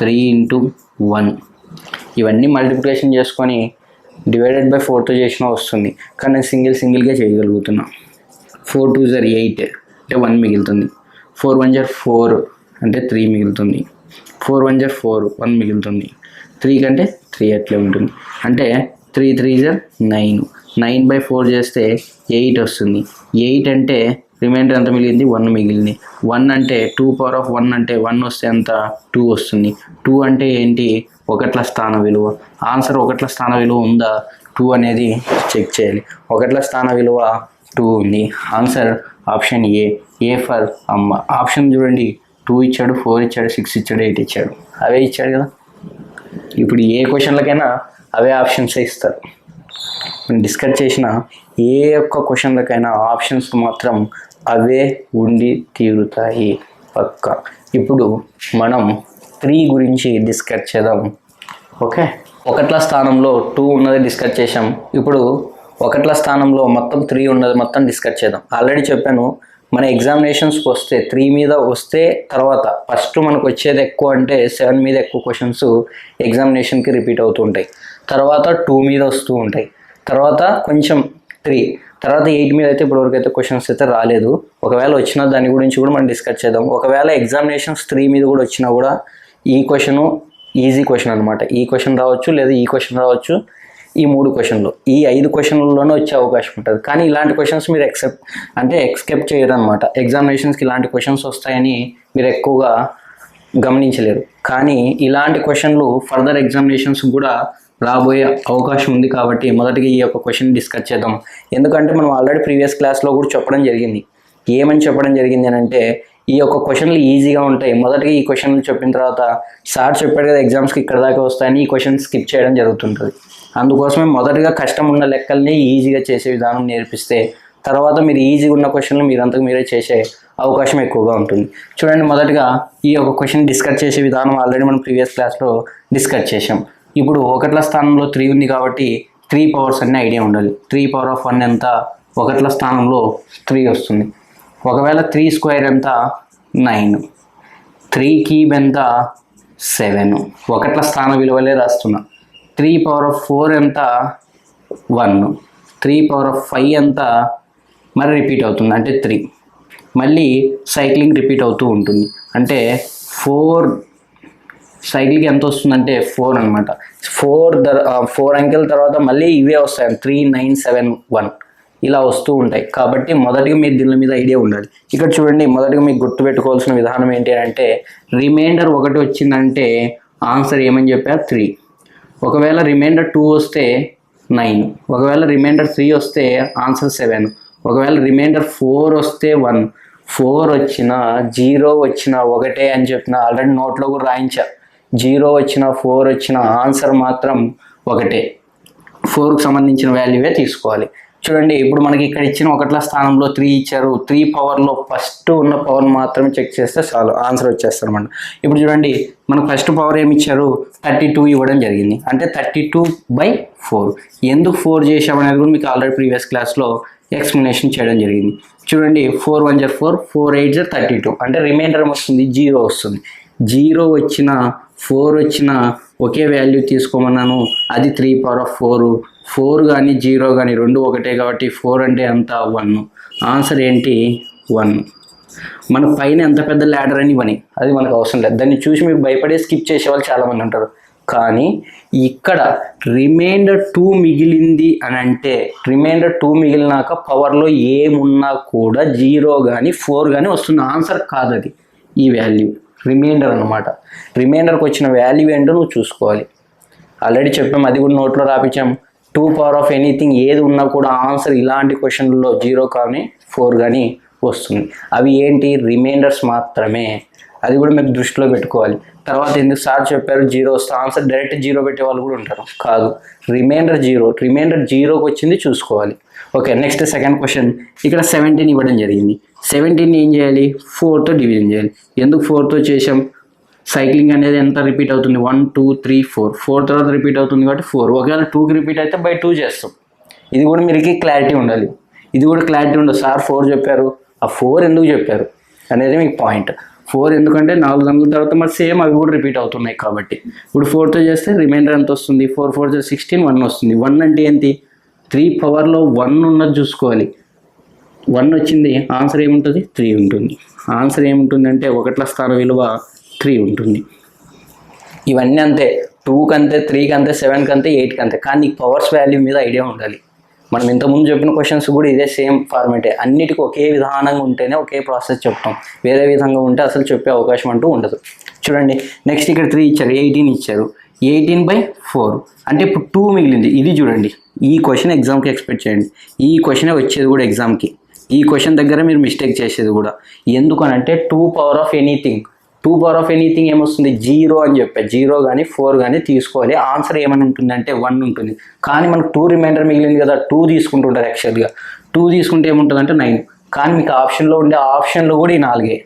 3 × 1. ఇవన్నీ మల్టిప్లికేషన్ చేసుకొని డివైడెడ్ బై 4తో చేసినా వస్తుంది, కానీ నేను సింగిల్గా చేయగలుగుతున్నా. 4 2 8 అంటే 1 మిగులుతుంది. 4 1 4 అంటే 3 మిగులుతుంది. 4 1 4 1 మిగులుతుంది. 3 కంటే 3 అట్లే ఉంటుంది. అంటే 3 3 9, 9/4 చేస్తే 8 వస్తుంది. 8 అంటే రిమైండర్ ఎంత మిగిలింది 1 మిగిలింది. 1 అంటే 2/1 అంటే 1 వస్తే ఎంత 2 వస్తుంది. 2 అంటే ఏంటి ఒకట్ల స్థాన విలువ. ఆన్సర్ ఒకట్ల స్థాన విలువ ఉందా 2 అనేది చెక్ చేయాలి. ఒకట్ల స్థాన విలువ 2 ఉంది. ఆన్సర్ ఆప్షన్ ఏ ఫర్ అమ్మ. ఆప్షన్ చూడండి 2 ఇచ్చాడు, 4 ఇచ్చాడు, 6 ఇచ్చాడు, 8 ఇచ్చాడు, అవే ఇచ్చాడు కదా. ఇప్పుడు ఏ క్వశ్చన్లకైనా అవే ఆప్షన్సే ఇస్తారు. మనం డిస్కస్ చేసిన ఏ ఒక్క క్వశ్చన్లకైనా ఆప్షన్స్ మాత్రం అవే ఉండి తీరుతాయి పక్క. ఇప్పుడు మనం 3 గురించి డిస్కస్ చేద్దాం. ఓకే, ఒకట్ల స్థానంలో 2 ఉన్నది డిస్కస్ చేసాం. ఇప్పుడు ఒకట్ల స్థానంలో మొత్తం 3 ఉన్నది మొత్తం డిస్కస్ చేద్దాం. ఆల్రెడీ చెప్పాను, మన ఎగ్జామినేషన్స్కి వస్తే 3 మీద వస్తే తర్వాత ఫస్ట్ మనకు వచ్చేది ఎక్కువ అంటే 7 మీద ఎక్కువ క్వశ్చన్స్ ఎగ్జామినేషన్కి రిపీట్ అవుతూ ఉంటాయి. తర్వాత 2 మీద వస్తూ ఉంటాయి. తర్వాత కొంచెం 3, తర్వాత 8 మీద అయితే ఇప్పటివరకు అయితే క్వశ్చన్స్ అయితే రాలేదు. ఒకవేళ వచ్చిన దాని గురించి కూడా మనం డిస్కస్ చేద్దాం. ఒకవేళ ఎగ్జామినేషన్స్ 3 మీద కూడా వచ్చినా కూడా ఈ క్వశ్చను ఈజీ క్వశ్చన్ అనమాట. ఈ క్వశ్చన్ రావచ్చు, లేదా ఈ క్వశ్చన్ రావచ్చు. ఈ 3 క్వశ్చన్లు, ఈ 5 క్వశ్చన్లలోనే వచ్చే అవకాశం ఉంటుంది. కానీ ఇలాంటి క్వశ్చన్స్ మీరు ఎక్స్పెక్ట్ చేయరు అనమాట. ఎగ్జామినేషన్స్కి ఇలాంటి క్వశ్చన్స్ వస్తాయని మీరు ఎక్కువగా గమనించలేరు. కానీ ఇలాంటి క్వశ్చన్లు ఫర్దర్ ఎగ్జామినేషన్స్ కూడా రాబోయే అవకాశం ఉంది. కాబట్టి మొదటిగా ఈ యొక్క క్వశ్చన్ డిస్కస్ చేద్దాం. ఎందుకంటే మనం ఆల్రెడీ ప్రీవియస్ క్లాస్లో కూడా చెప్పడం జరిగింది. ఏమని చెప్పడం జరిగింది అని అంటే ఈ యొక్క క్వశ్చన్లు ఈజీగా ఉంటాయి. మొదటిగా ఈ క్వశ్చన్లు చెప్పిన తర్వాత సార్ చెప్పాడు కదా ఎగ్జామ్స్కి ఇక్కడ దాకా వస్తాయని ఈ క్వశ్చన్ స్కిప్ చేయడం జరుగుతుంటుంది. అందుకోసమే మొదటిగా కష్టం ఉన్న లెక్కల్ని ఈజీగా చేసే విధానం నేర్పిస్తే తర్వాత మీరు ఈజీగా ఉన్న క్వశ్చన్లు మీరంతకు మీరే చేసే అవకాశం ఎక్కువగా ఉంటుంది. చూడండి మొదటిగా ఈ యొక్క క్వశ్చన్ డిస్కస్ చేసే విధానం ఆల్రెడీ మనం ప్రీవియస్ క్లాస్లో డిస్కస్ చేసాం. ఇప్పుడు ఒకట్ల స్థానంలో 3 ఉంది కాబట్టి 3 పవర్స్ అన్నీ ఐడియా ఉండాలి. 3/1 ఎంత ఒకట్ల స్థానంలో 3 వస్తుంది. ఒకవేళ 3 స్క్వేర్ ఎంత 9, 3 క్యూబ్ ఎంత 7. ఒకట్ల స్థాన విలువలే రాస్తున్నా. 3/4 ఎంత 1, 3/5 ఎంత మరి రిపీట్ అవుతుంది అంటే 3. మళ్ళీ సైక్లింగ్ రిపీట్ అవుతూ ఉంటుంది అంటే 4 సైకిల్కి ఎంత వస్తుందంటే 4 అనమాట. 4 అంకెల తర్వాత మళ్ళీ ఇవే వస్తాయి 3 9 7 1. ఇలా వస్తూ ఉంటాయి. కాబట్టి మొదటిగా మీరు దీని మీద ఐడియా ఉండాలి. ఇక్కడ చూడండి, మొదటిగా మీకు గుర్తుపెట్టుకోవాల్సిన విధానం ఏంటి అంటే రిమైండర్ 1 వచ్చిందంటే ఆన్సర్ ఏమని చెప్పారు 3. ఒకవేళ రిమైండర్ 2 వస్తే 9, ఒకవేళ రిమైండర్ 3 వస్తే ఆన్సర్ 7, ఒకవేళ రిమైండర్ 4 వస్తే 1, 4 వచ్చినా 0 వచ్చినా ఒకటే అని చెప్పిన ఆల్రెడీ నోట్లో కూడా రాయించా. 0 వచ్చినా 4 వచ్చినా ఆన్సర్ మాత్రం ఒకటే. 4కు సంబంధించిన వాల్యూవే తీసుకోవాలి. చూడండి, ఇప్పుడు మనకి ఇక్కడ ఇచ్చిన 1ల స్థానంలో 3 ఇచ్చారు. 3 పవర్లో ఫస్ట్ ఉన్న పవర్ మాత్రమే చెక్ చేస్తే చాలు, ఆన్సర్ వచ్చేస్తారు అన్నమాట. ఇప్పుడు చూడండి, మనకు ఫస్ట్ పవర్ ఏమి ఇచ్చారు 32 ఇవ్వడం జరిగింది. అంటే 32/4. ఎందుకు 4 చేసామనేది కూడా మీకు ఆల్రెడీ ప్రీవియస్ క్లాస్లో ఎక్స్ప్లెనేషన్ చేయడం జరిగింది. చూడండి, 4 1 4, 4 8 32. అంటే రిమైండర్ వస్తుంది 0 వస్తుంది. 0 వచ్చిన 4 వచ్చిన ఒకే వాల్యూ తీసుకోమన్నాను, అది 3/4. 4 కానీ 0 కానీ రెండు ఒకటే కాబట్టి 4 అంటే అంత 1. ఆన్సర్ ఏంటి 1. మన పైన ఎంత పెద్ద ల్యాడర్ అని ఇవ్వని, అది మనకు అవసరం లేదు. దాన్ని చూసి మీరు భయపడే స్కిప్ చేసే వాళ్ళు చాలామంది ఉంటారు. కానీ ఇక్కడ రిమైండర్ 2 మిగిలింది అని అంటే రిమైండర్ 2 మిగిలినాక పవర్లో ఏమున్నా కూడా 0 కానీ 4 కానీ వస్తుంది. ఆన్సర్ కాదు అది, ఈ వాల్యూ రిమైండర్ అనమాట. రిమైండర్కి వచ్చిన వాల్యూ ఏంటో నువ్వు చూసుకోవాలి. ఆల్రెడీ చెప్పాం, అది కూడా నోట్లో రాపించాం. 2 పవర్ ఆఫ్ ఎనీథింగ్ ఏది ఉన్నా కూడా ఆన్సర్ ఇలాంటి క్వశ్చన్లలో 0 కానీ 4 కానీ వస్తుంది. అవి ఏంటి, రిమైండర్స్ మాత్రమే. అది కూడా మీరు దృష్టిలో పెట్టుకోవాలి. తర్వాత ఎందుకు సార్ చెప్పారు 0 వస్తే ఆన్సర్ డైరెక్ట్ 0 పెట్టే వాళ్ళు కూడా ఉంటారు. కాదు, రిమైండర్ 0, రిమైండర్ 0కి వచ్చింది చూసుకోవాలి. Okay, next second question. ఇక్కడ 17 ఇవ్వడం జరిగింది. 17 ఏం చేయాలి, 4తో డివిజన్ చేయాలి. ఎందుకు 4తో చేసాం, సైక్లింగ్ అనేది ఎంత రిపీట్ అవుతుంది 1 2 3 4, 4 తర్వాత రిపీట్ అవుతుంది కాబట్టి 4. ఒకవేళ 2కి రిపీట్ అయితే బై 2 చేస్తాం. ఇది కూడా మీకు క్లారిటీ ఉండాలి. ఇది కూడా క్లారిటీ ఉండదు. సార్ 4 చెప్పారు, ఆ 4 ఎందుకు చెప్పారు అనేది మీకు పాయింట్. 4 ఎందుకంటే 4 గంటల తర్వాత మరి సేమ్ అవి కూడా రిపీట్ అవుతున్నాయి కాబట్టి. ఇప్పుడు 4తో చేస్తే రిమైండర్ ఎంత వస్తుంది, 4 4 16, 1 వస్తుంది. 1 అంటే ఏంటి, 3 పవర్లో 1 ఉన్నది చూసుకోవాలి. 1 వచ్చింది, ఆన్సర్ ఏముంటుంది 3 ఉంటుంది. ఆన్సర్ ఏముంటుంది అంటే 1ల స్థాన విలువ 3 ఉంటుంది. ఇవన్నీ అంతే, 2కి అంతే, 3కి అంతే, 7కి అంతే, 8కి అంతే. కానీ నీకు పవర్స్ వాల్యూ మీద ఐడియా ఉండాలి. మనం ఇంతకుముందు చెప్పిన క్వశ్చన్స్ కూడా ఇదే సేమ్ ఫార్మేటే. అన్నిటికీ ఒకే విధానంగా ఉంటేనే ఒకే ప్రాసెస్ చెప్తాం. వేరే విధంగా ఉంటే అసలు చెప్పే అవకాశం అంటూ ఉండదు. చూడండి, నెక్స్ట్ ఇక్కడ 3 ఇచ్చారు, 18 ఇచ్చారు. 18/4 అంటే ఇప్పుడు 2 మిగిలింది. ఇది చూడండి, ఈ క్వశ్చన్ ఎగ్జామ్కి ఎక్స్పెక్ట్ చేయండి. ఈ క్వశ్చనే వచ్చేది కూడా ఎగ్జామ్కి. ఈ క్వశ్చన్ దగ్గర మీరు మిస్టేక్ చేసేది కూడా. ఎందుకనంటే 2 power of anything, 2 power of anything ఏమొస్తుంది 0 అని చెప్పా. 0 కానీ 4 కానీ తీసుకోవాలి. ఆన్సర్ ఏమని ఉంటుంది అంటే 1 ఉంటుంది. కానీ మనకు 2 రిమైండర్ మిగిలింది కదా, 2 తీసుకుంటుంటారు యాక్చువల్గా. 2 తీసుకుంటే ఏముంటుంది అంటే 9. కానీ మీకు ఆప్షన్లో ఉండే ఆప్షన్లు కూడా ఈ 4.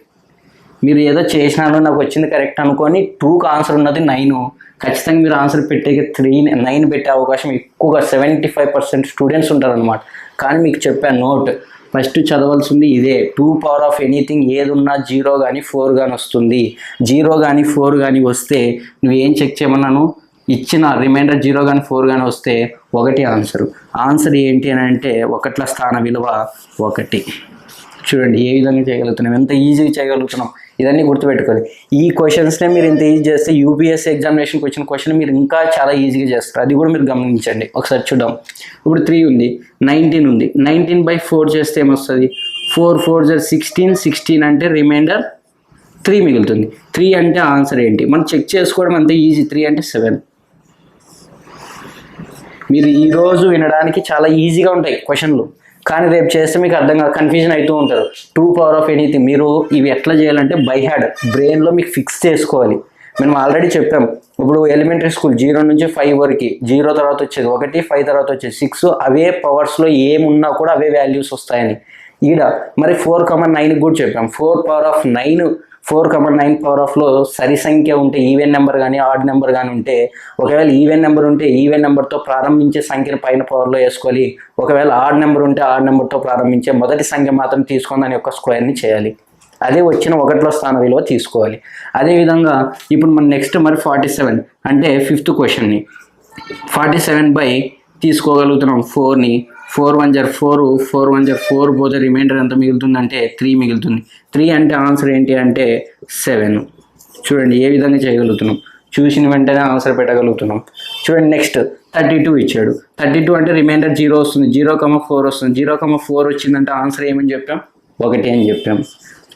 మీరు ఏదో చేసినాను నాకు వచ్చింది కరెక్ట్ అనుకొని 2కి ఆన్సర్ ఉన్నది 9. ఖచ్చితంగా మీరు ఆన్సర్ పెట్టే 9 పెట్టే అవకాశం ఎక్కువగా 75% స్టూడెంట్స్ ఉంటారనమాట. కానీ మీకు చెప్పాను నోట్, ఫస్ట్ చదవాల్సింది ఇదే. 2 పవర్ ఆఫ్ ఎనీథింగ్ ఏది ఉన్నా 0 కానీ 4 కానీ వస్తుంది. 0 కానీ 4 కానీ వస్తే నువ్వేం చెక్ చేయమన్నాను, ఇచ్చిన రిమైండర్ 0 కానీ 4 కానీ వస్తే 1 ఆన్సర్. ఆన్సర్ ఏంటి అని అంటే 1ల స్థాన విలువ 1. చూడండి ఏ విధంగా చేయగలుగుతున్నాం, ఎంత ఈజీగా చేయగలుగుతున్నాం. ఇదన్నీ గుర్తుపెట్టుకోవాలి. ఈ క్వశ్చన్స్నే మీరు ఇంత ఈజీ చేస్తే యూపీఎస్సీ ఎగ్జామినేషన్కి వచ్చిన క్వశ్చన్ మీరు ఇంకా చాలా ఈజీగా చేస్తారు. అది కూడా మీరు గమనించండి. ఒకసారి చూద్దాం. ఇప్పుడు 3 ఉంది, 19 ఉంది. 19/4 చేస్తే ఏమొస్తుంది, 4 4 16, 16 అంటే రిమైండర్ 3 మిగులుతుంది. 3 అంటే ఆన్సర్ ఏంటి మనం చెక్ చేసుకోవడం అంతే ఈజీ. 3 అంటే 7. మీరు ఈరోజు వినడానికి చాలా ఈజీగా ఉంటాయి క్వశ్చన్లు, కానీ రేపు చేస్తే మీకు అర్థం కాదు, కన్ఫ్యూజన్ అవుతూ ఉంటారు. 2 పవర్ ఆఫ్ ఎనీథింగ్ మీరు ఇవి ఎట్లా చేయాలంటే బై హ్యాడ్ బ్రెయిన్లో మీకు ఫిక్స్ చేసుకోవాలి. మేము ఆల్రెడీ చెప్పాం. ఇప్పుడు ఎలిమెంటరీ స్కూల్ 0 నుంచి 5 వరకు 0 తర్వాత వచ్చేది 1, 5 తర్వాత వచ్చేది 6. అవే పవర్స్లో ఏమున్నా కూడా అవే వాల్యూస్ వస్తాయని. ఈడ మరి 4,9 కూడా చెప్పాం. 4 పవర్ ఆఫ్ 9, 4,9 పవర్ ఆఫ్లో సరి సంఖ్య ఉంటే ఈవెన్ నెంబర్ కానీ ఆడ్ నెంబర్ కానీ ఉంటే, ఒకవేళ ఈవెన్ నెంబర్ ఉంటే ఈవెన్ నెంబర్తో ప్రారంభించే సంఖ్యను పైన పవర్లో వేసుకోవాలి. ఒకవేళ ఆడ్ నెంబర్ ఉంటే ఆడ్ నెంబర్తో ప్రారంభించే మొదటి సంఖ్య మాత్రం తీసుకొని దాని యొక్క స్క్వేర్ని చేయాలి. అదే వచ్చిన 1ల స్థాన విలువ తీసుకోవాలి. అదేవిధంగా ఇప్పుడు మన నెక్స్ట్ మరి 47 అంటే 5th క్వశ్చన్ని 47 తీసుకోగలుగుతున్నాం 4ని. 4 1 4, 4 1 4 పోతే రిమైండర్ ఎంత మిగులుతుందంటే 3 మిగులుతుంది. 3 అంటే ఆన్సర్ ఏంటి అంటే 7. చూడండి ఏ విధంగా చేయగలుగుతున్నాం. చూసిన వెంటనే ఆన్సర్ పెట్టగలుగుతున్నాం. చూడండి నెక్స్ట్ 32 ఇచ్చాడు. 32 అంటే రిమైండర్ 0 వస్తుంది, 0,4 వస్తుంది. 0,4 వచ్చిందంటే ఆన్సర్ ఏమని చెప్పాం, 1 అని చెప్పాం.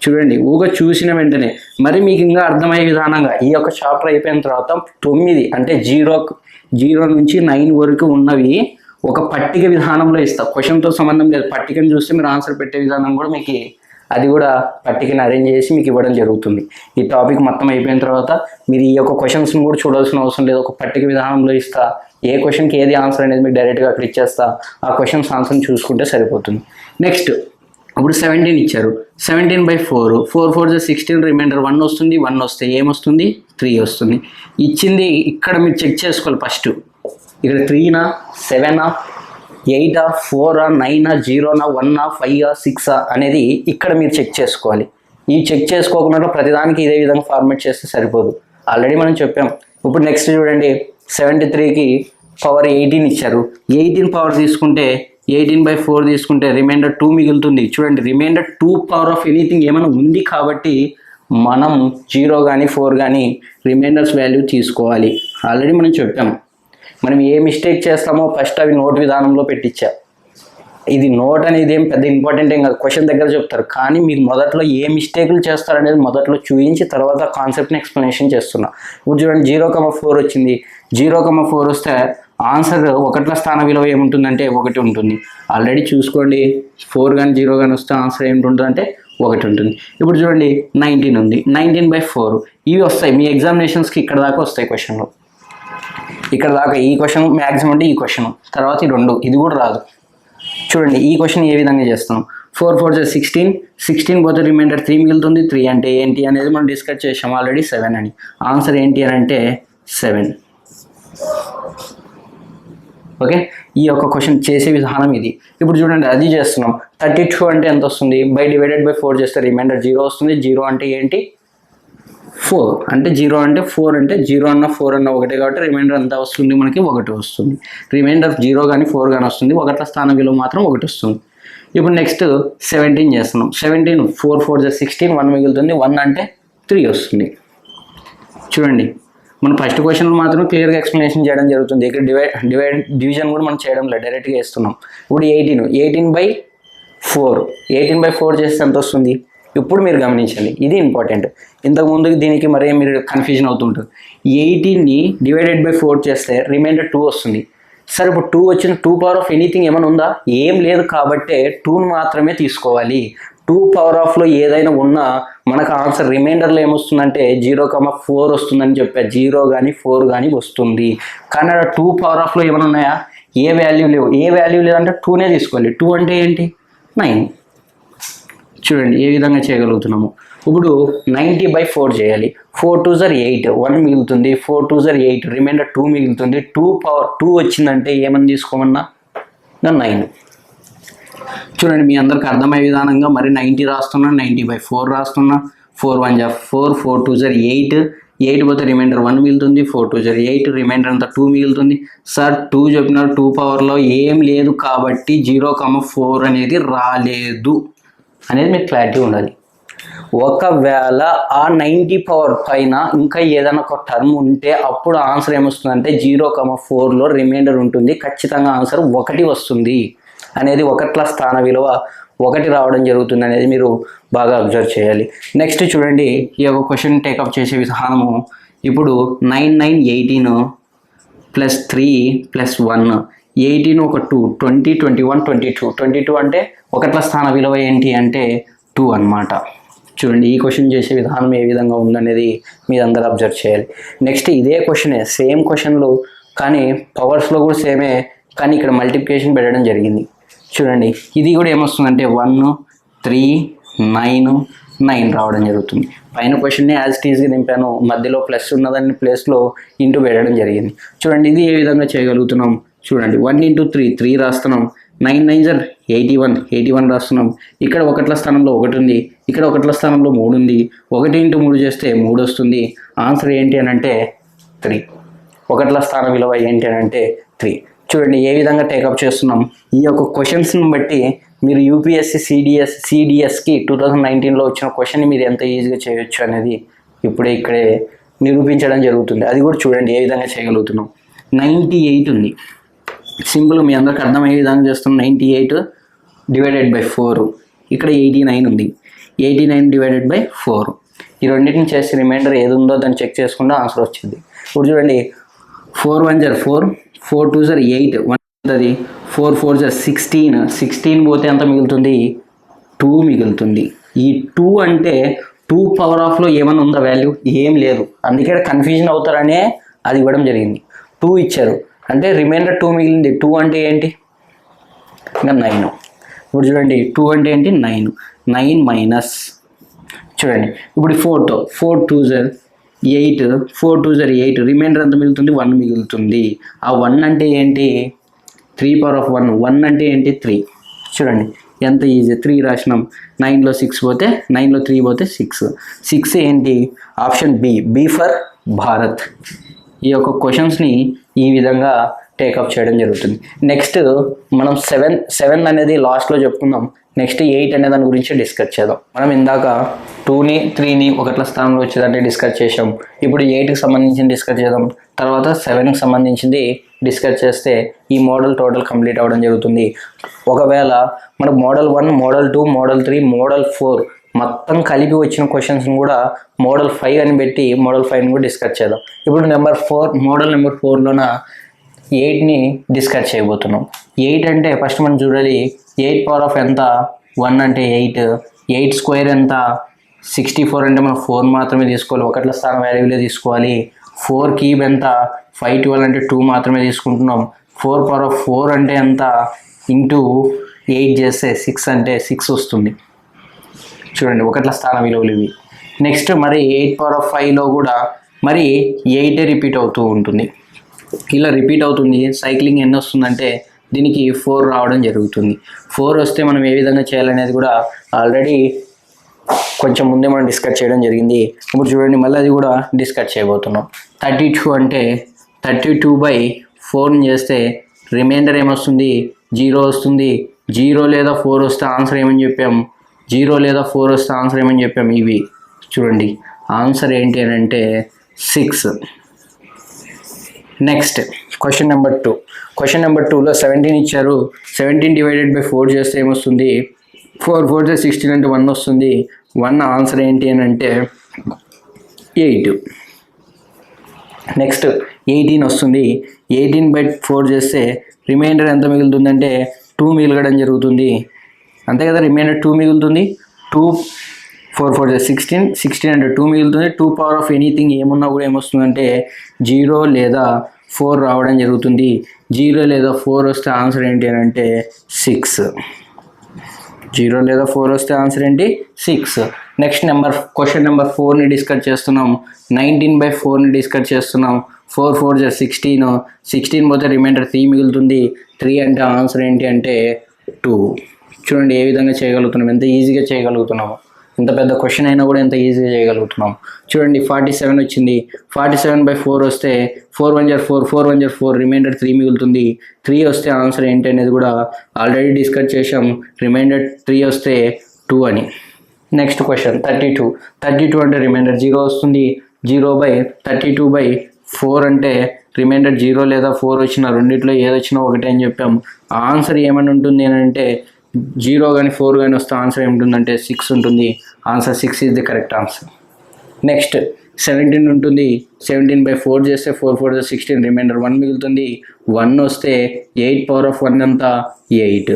చూడండి ఊగా చూసిన వెంటనే మరి మీకు ఇంకా అర్థమయ్యే విధానంగా ఈ యొక్క చాప్టర్ అయిపోయిన తర్వాత 9 అంటే 0 నుంచి 9 వరకు ఉన్నవి ఒక పట్టిక విధానంలో ఇస్తాం. క్వశ్చన్తో సంబంధం లేదు, పట్టికను చూస్తే మీరు ఆన్సర్ పెట్టే విధానం కూడా మీకు అది కూడా పట్టికని అరేంజ్ చేసి మీకు ఇవ్వడం జరుగుతుంది. ఈ టాపిక్ మొత్తం అయిపోయిన తర్వాత మీరు ఈ యొక్క క్వశ్చన్స్ని కూడా చూడాల్సిన అవసరం లేదు, ఒక పట్టిక విధానంలో ఇస్తా. ఏ క్వశ్చన్కి ఏది ఆన్సర్ అనేది మీకు డైరెక్ట్గా అక్కడ ఇచ్చేస్తా, ఆ క్వశ్చన్స్ ఆన్సర్ని చూసుకుంటే సరిపోతుంది. నెక్స్ట్ ఇప్పుడు 17 ఇచ్చారు. 17/4 4 4 16 రిమైండర్ 1 వస్తుంది. 1 వస్తే ఏమొస్తుంది, 3 వస్తుంది. ఇచ్చింది ఇక్కడ మీరు చెక్ చేసుకోవాలి. ఫస్ట్ ఇక్కడ 3నా 7ఆ 8ఆ 4ఆ 9ఆ 0నా 1ఆ 5ఆ 6ఆ అనేది ఇక్కడ మీరు చెక్ చేసుకోవాలి. ఈ చెక్ చేసుకోకుండా ప్రతిదానికి ఇదే విధంగా ఫార్మేట్ చేస్తే సరిపోదు, ఆల్రెడీ మనం చెప్పాం. ఇప్పుడు నెక్స్ట్ చూడండి 73కి పవర్ 18 ఇచ్చారు. 18 పవర్ తీసుకుంటే 18/4 తీసుకుంటే రిమైండర్ 2 మిగులుతుంది. చూడండి రిమైండర్ 2 పవర్ ఆఫ్ ఎనీథింగ్ ఏమైనా ఉంది కాబట్టి మనం 0 కానీ 4 కానీ రిమైండర్స్ వాల్యూ తీసుకోవాలి. ఆల్రెడీ మనం చెప్పాం. మనం ఏ మిస్టేక్ చేస్తామో ఫస్ట్ అవి నోట్ విధానంలో పెట్టించా. ఇది నోట్ అనేది ఏం పెద్ద ఇంపార్టెంట్ ఏం కాదు, క్వశ్చన్ దగ్గర చెప్తారు. కానీ మీకు మొదట్లో ఏ మిస్టేక్లు చేస్తారనేది మొదట్లో చూపించి తర్వాత కాన్సెప్ట్ని ఎక్స్ప్లెనేషన్ చేస్తున్నా. ఇప్పుడు చూడండి 0,4 వచ్చింది. 0,4 వస్తే ఆన్సర్ 1ల స్థాన విలువ ఏముంటుందంటే 1 ఉంటుంది. ఆల్రెడీ చూసుకోండి, 4 కానీ 0 కానీ వస్తే ఆన్సర్ ఏముంటుందంటే 1 ఉంటుంది. ఇప్పుడు చూడండి 19 ఉంది. 19/4 ఇవి వస్తాయి మీ ఎగ్జామినేషన్స్కి, ఇక్కడ దాకా వస్తాయి క్వశ్చన్లు. ఇక్కడ దాకా ఈ క్వశ్చన్ మ్యాక్సిమం అంటే ఈ క్వశ్చన్, తర్వాత ఈ 2 ఇది కూడా రాదు. చూడండి ఈ క్వశ్చన్ ఏ విధంగా చేస్తాం. 4 4 16 16 పోతే రిమైండర్ 3 మిగులుతుంది. 3 అంటే ఏంటి అనేది మనం డిస్కస్ చేసాం ఆల్రెడీ, 7 అని. ఆన్సర్ ఏంటి అని అంటే 7. ఓకే, ఈ యొక్క క్వశ్చన్ చేసే విధానం ఇది. ఇప్పుడు చూడండి అది చేస్తున్నాం. 32 అంటే ఎంత వస్తుంది, /4 చేస్తే రిమైండర్ 0 వస్తుంది. 0 అంటే ఏంటి, 4 అంటే 0 అంటే 4 అంటే 0 అన్న 4 అన్న ఒకటే కాబట్టి రిమైండర్ ఎంత వస్తుంది మనకి, 1 వస్తుంది. రిమైండర్ 0 కానీ 4 కానీ వస్తుంది, 1ల స్థాన విలువ మాత్రం 1 వస్తుంది. ఇప్పుడు నెక్స్ట్ 17 చేస్తున్నాం. 17 4 4 16 1 మిగులుతుంది. 1 అంటే 3 వస్తుంది. చూడండి మనం ఫస్ట్ క్వశ్చన్ మాత్రం క్లియర్గా ఎక్స్ప్లెనేషన్ చేయడం జరుగుతుంది. ఇక్కడ డివిజన్ కూడా మనం చేయడం లేదు, డైరెక్ట్గా వేస్తున్నాం. ఇప్పుడు 18/4 చేస్తే ఎంత వస్తుంది. ఇప్పుడు మీరు గమనించండి, ఇది ఇంపార్టెంట్. ఇంతకుముందు దీనికి మరే మీరు కన్ఫ్యూజన్ అవుతుంటారు. 18ని /4 చేస్తే రిమైండర్ 2 వస్తుంది. సరే ఇప్పుడు 2 వచ్చిన 2 పవర్ ఆఫ్ ఎనీథింగ్ ఏమైనా ఉందా, ఏం లేదు కాబట్టి 2ని మాత్రమే తీసుకోవాలి. 2 పవర్ ఆఫ్లో ఏదైనా ఉన్నా మనకు ఆన్సర్ రిమైండర్లో ఏమొస్తుందంటే 0,4 వస్తుందని చెప్పా. 0 కానీ 4 కానీ వస్తుంది. కానీ 2 పవర్ ఆఫ్లో ఏమైనా ఉన్నాయా, ఏ వాల్యూ లేవు. ఏ వాల్యూ లేదంటే 2నే తీసుకోవాలి. 2 అంటే ఏంటి, 9. చూడండి ఏ విధంగా చేయగలుగుతున్నాము. ఇప్పుడు 90/4 చేయాలి. 4 2 8 1 మిగులుతుంది. 4 2 8 రిమైండర్ 2 మిగులుతుంది. 2 పవర్ 2 వచ్చిందంటే ఏమని తీసుకోమన్నా 9. చూడండి మీ అందరికి అర్థమయ్యే విధానంగా మరి 90 రాస్తున్నా, 90/4 రాస్తున్నా. 4 1 4 4 2 8 8 పోతే రిమైండర్ 1 మిగులుతుంది. 4 2 8 రిమైండర్ అంతా 2 మిగులుతుంది. సార్ 2 చెప్పినారు, 2 పవర్లో ఏం లేదు కాబట్టి 0,4 అనేది రాలేదు అనేది మీకు క్లారిటీ ఉండాలి. ఒకవేళ ఆ 90 పవర్ పైన ఇంకా ఏదైనా ఒక టర్మ్ ఉంటే అప్పుడు ఆన్సర్ ఏమొస్తుందంటే 0,4లో రిమైండర్ ఉంటుంది. ఖచ్చితంగా ఆన్సర్ 1 వస్తుంది అనేది 1ల స్థాన విలువ 1 రావడం జరుగుతుంది అనేది మీరు బాగా అబ్జర్వ్ చేయాలి. నెక్స్ట్ చూడండి ఈ యొక్క క్వశ్చన్ టేకప్ చేసే విధానము. ఇప్పుడు 9 9 18 + 3 + 1 18 ఒక 2 20 21 22 22 అంటే 1ల స్థాన విలువ ఏంటి అంటే 2 అన్నమాట. చూడండి ఈ క్వశ్చన్ చేసే విధానం ఏ విధంగా ఉందనేది మీరందరూ అబ్జర్వ్ చేయాలి. నెక్స్ట్ ఇదే క్వశ్చనే, సేమ్ క్వశ్చన్లు కానీ పవర్స్లో కూడా సేమే, కానీ ఇక్కడ మల్టిప్లికేషన్ పెట్టడం జరిగింది. చూడండి ఇది కూడా ఏమొస్తుందంటే 1 3 9 9 రావడం జరుగుతుంది. పైన క్వశ్చన్ని యాజ్ ఇట్ ఈజ్గా దింపాను, మధ్యలో ప్లస్ ఉన్నదాన్ని ప్లేస్లో ఇంటూ పెట్టడం జరిగింది. చూడండి ఇది ఏ విధంగా చేయగలుగుతున్నాం. చూడండి 1 × 3 3 రాస్తున్నాం. 9 9 81 రాస్తున్నాం. ఇక్కడ 1ల స్థానంలో 1 ఉంది, ఇక్కడ 1ల స్థానంలో 3 ఉంది. 1 × 3 చేస్తే 3 వస్తుంది. ఆన్సర్ ఏంటి అని అంటే 3. 1ల స్థాన విలువ ఏంటి అని అంటే 3. చూడండి ఏ విధంగా టేకప్ చేస్తున్నాం. ఈ యొక్క క్వశ్చన్స్ని బట్టి మీరు యూపీఎస్సీ సిడిఎస్కి 2019లో వచ్చిన క్వశ్చన్ని మీరు ఎంత ఈజీగా చేయొచ్చు అనేది ఇక్కడే నిరూపించడం జరుగుతుంది. అది కూడా చూడండి ఏ విధంగా చేయగలుగుతున్నాం. 98 ఉంది, సింపుల్ మీ అందరికి అర్థమయ్యే విధంగా చేస్తున్నాం. 98 డివైడెడ్ బై 4. ఇక్కడ 89 ఉంది, 89 డివైడెడ్ బై 4. ఈ రెండింటిని చేసి రిమైండర్ ఏది ఉందో దాన్ని చెక్ చేసుకుంటే ఆన్సర్ వచ్చింది. ఇప్పుడు చూడండి 4 1 జర్ 4, 4 2 జర్ 8, 1 అది 4 4 జర్ 16, 16 పోతే ఎంత మిగులుతుంది? 2 మిగులుతుంది. ఈ 2 అంటే 2 పవర్ ఆఫ్లో ఏమైనా ఉందా వాల్యూ? ఏం లేదు. అందుకే కన్ఫ్యూజన్ అవుతారనే అది ఇవ్వడం జరిగింది. 2 ఇచ్చారు అంటే రిమైండర్ 2 మిగిలింది. 2 అంటే ఏంటి? ఇంకా 9. ఇప్పుడు చూడండి 2 అంటే ఏంటి? 9. 9 మైనస్ చూడండి ఇప్పుడు 4తో 4 2 జర్ 8, 4 2 జర్ 8, రిమైండర్ ఎంత మిగులుతుంది? 1 మిగులుతుంది. ఆ 1 అంటే ఏంటి? 3 పవర్ ఆఫ్ 1. 1 అంటే ఏంటి? 3. చూడండి ఎంత ఈజీ. 3 రాసినాం, 9లో 6 పోతే 9లో 3 పోతే 6. 6 ఏంటి? Option B for Bharat. ఈ యొక్క క్వశ్చన్స్ని ఈ విధంగా టేకప్ చేయడం జరుగుతుంది. నెక్స్ట్ మనం 7 అనేది లాస్ట్లో చెప్పుకుందాం. నెక్స్ట్ 8 అనే దాని గురించి డిస్కస్ చేద్దాం. మనం ఇందాక 2ని 3ని ఒకట్ల స్థానంలో వచ్చేదాన్ని డిస్కస్ చేసాం. ఇప్పుడు 8కి సంబంధించింది డిస్కస్ చేద్దాం. తర్వాత 7కి సంబంధించింది డిస్కస్ చేస్తే ఈ మోడల్ టోటల్ కంప్లీట్ అవ్వడం జరుగుతుంది. ఒకవేళ మనకు మోడల్ 1, మోడల్ 2, మోడల్ 3, మోడల్ 4 మొత్తం కలిపి వచ్చిన క్వశ్చన్స్ని కూడా మోడల్ 5 అని పెట్టి మోడల్ 5ని కూడా డిస్కస్ చేద్దాం. ఇప్పుడు మోడల్ నెంబర్ 4లోన 8ని డిస్కస్ చేయబోతున్నాం. 8 అంటే ఫస్ట్ మనం చూడాలి 8 పవర్ ఆఫ్ ఎంత? 1 అంటే 8. 8 స్క్వేర్ ఎంత? 64 అంటే మనం 4 మాత్రమే తీసుకోవాలి, ఒకట్ల స్థానం వాల్యూలే తీసుకోవాలి. 4 క్యూబ్ ఎంత? 512 అంటే 2 మాత్రమే తీసుకుంటున్నాం. 4 పవర్ ఆఫ్ 4 అంటే ఎంత? ఇంటూ 8 చేస్తే 6 అంటే 6 వస్తుంది. చూడండి ఒకట్ల స్థానం విలువలు ఇవి. నెక్స్ట్ మరి 8 పవర్ ఆఫ్ 5లో కూడా మరి 8 రిపీట్ అవుతూ ఉంటుంది. ఇలా రిపీట్ అవుతుంది. సైక్లింగ్ ఎన్ని వస్తుందంటే దీనికి 4 రావడం జరుగుతుంది. 4 వస్తే మనం ఏ విధంగా చేయాలనేది కూడా ఆల్రెడీ కొంచెం ముందే మనం డిస్కస్ చేయడం జరిగింది. ఇప్పుడు చూడండి మళ్ళీ అది కూడా డిస్కస్ చేయబోతున్నాం. 32 అంటే 32/4 చేస్తే రిమైండర్ ఏమొస్తుంది? 0 వస్తుంది. 0 లేదా 4 వస్తే ఆన్సర్ ఏమని చెప్పాం? 0 లేదా 4 వస్తే ఆన్సర్ ఏమని చెప్పాం? ఇవి చూడండి ఆన్సర్ ఏంటి అని అంటే 6. Next question number 2. Question number 2లో 17 ఇచ్చారు. 17 డివైడెడ్ బై 4 చేస్తే ఏమొస్తుంది? 4 4 16 అంటే 1 వస్తుంది. 1 ఆన్సర్ ఏంటి అని అంటే 8. నెక్స్ట్ 18 వస్తుంది. 18/4 చేస్తే రిమైండర్ ఎంత మిగులుతుందంటే 2 మిగలడం జరుగుతుంది. అంతే కదా, రిమైండర్ 2 మిగులుతుంది. 2 4 4 16, 16 అంటే 2 మిగులుతుంది. 2 పవర్ ఆఫ్ ఎనీథింగ్ ఏమున్నా కూడా ఏమొస్తుందంటే 0 లేదా 4 రావడం జరుగుతుంది. 0 లేదా 4 వస్తే ఆన్సర్ ఏంటి అని అంటే 6. 0 లేదా 4 వస్తే ఆన్సర్ ఏంటి? 6. నెక్స్ట్ క్వశ్చన్ నెంబర్ 4ని డిస్కస్ చేస్తున్నాం. 19/4ని డిస్కస్ చేస్తున్నాం. 4 4 16, 16 పోతే రిమైండర్ 3 మిగులుతుంది. 3 అంటే ఆన్సర్ ఏంటి అంటే 2. చూడండి ఏ విధంగా చేయగలుగుతున్నాం, ఎంత ఈజీగా చేయగలుగుతున్నాము. ఇంత పెద్ద క్వశ్చన్ అయినా కూడా ఎంత ఈజీగా చేయగలుగుతున్నాం. చూడండి 47 వచ్చింది. 47/4 వస్తే 4 1 జర్ 4, 4 1 జర్ 4, రిమైండర్ 3 మిగులుతుంది. 3 వస్తే ఆన్సర్ ఏంటి అనేది కూడా ఆల్రెడీ డిస్కస్ చేసాం. రిమైండర్ 3 వస్తే 2 అని. Next question 32. 32 అంటే రిమైండర్ 0 వస్తుంది. 0/32/4 అంటే రిమైండర్ 0 లేదా 4 వచ్చిన రెండిట్లో ఏది వచ్చినా ఒకటే అని చెప్పాం. ఆన్సర్ ఏమని ఉంటుంది అని అంటే 0 కానీ 4 కానీ వస్తే ఆన్సర్ ఏముంటుందంటే 6 ఉంటుంది. Answer 6 is the correct answer. Next 17 ఉంటుంది. 17/4 చేస్తే 4 4 16, రిమైండర్ 1 మిగులుతుంది. 1 వస్తే 8 పవర్ ఆఫ్ 1 అంతా 8.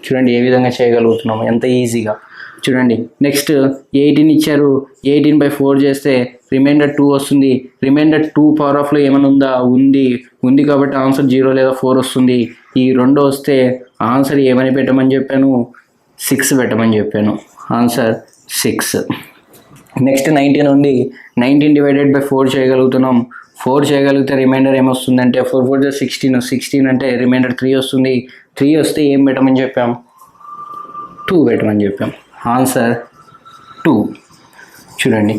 చూడండి ఏ విధంగా చేయగలుగుతున్నాము, ఎంత ఈజీగా. చూడండి నెక్స్ట్ 18 ఇచ్చారు. 18/4 చేస్తే రిమైండర్ 2 వస్తుంది. రిమైండర్ 2 పవర్ ఆఫ్లో ఏమైనా ఉందా? ఉంది కాబట్టి ఆన్సర్ 0 లేదా 4 వస్తుంది. ఈ 2 వస్తే ఆన్సర్ ఏమని పెట్టమని చెప్పాను? 6 పెట్టమని చెప్పాను. ఆన్సర్ 6. నెక్స్ట్ 19 ఉంది. 19 డివైడెడ్ బై 4 చేయగలుగుతున్నాం. 4 చేయగలిగితే రిమైండర్ ఏమొస్తుందంటే 4 4 16, 16 అంటే రిమైండర్ 3 వస్తుంది. 3 వస్తే ఏం పెట్టమని చెప్పాం? 2 పెట్టమని చెప్పాం. ఆన్సర్ 2. చూడండి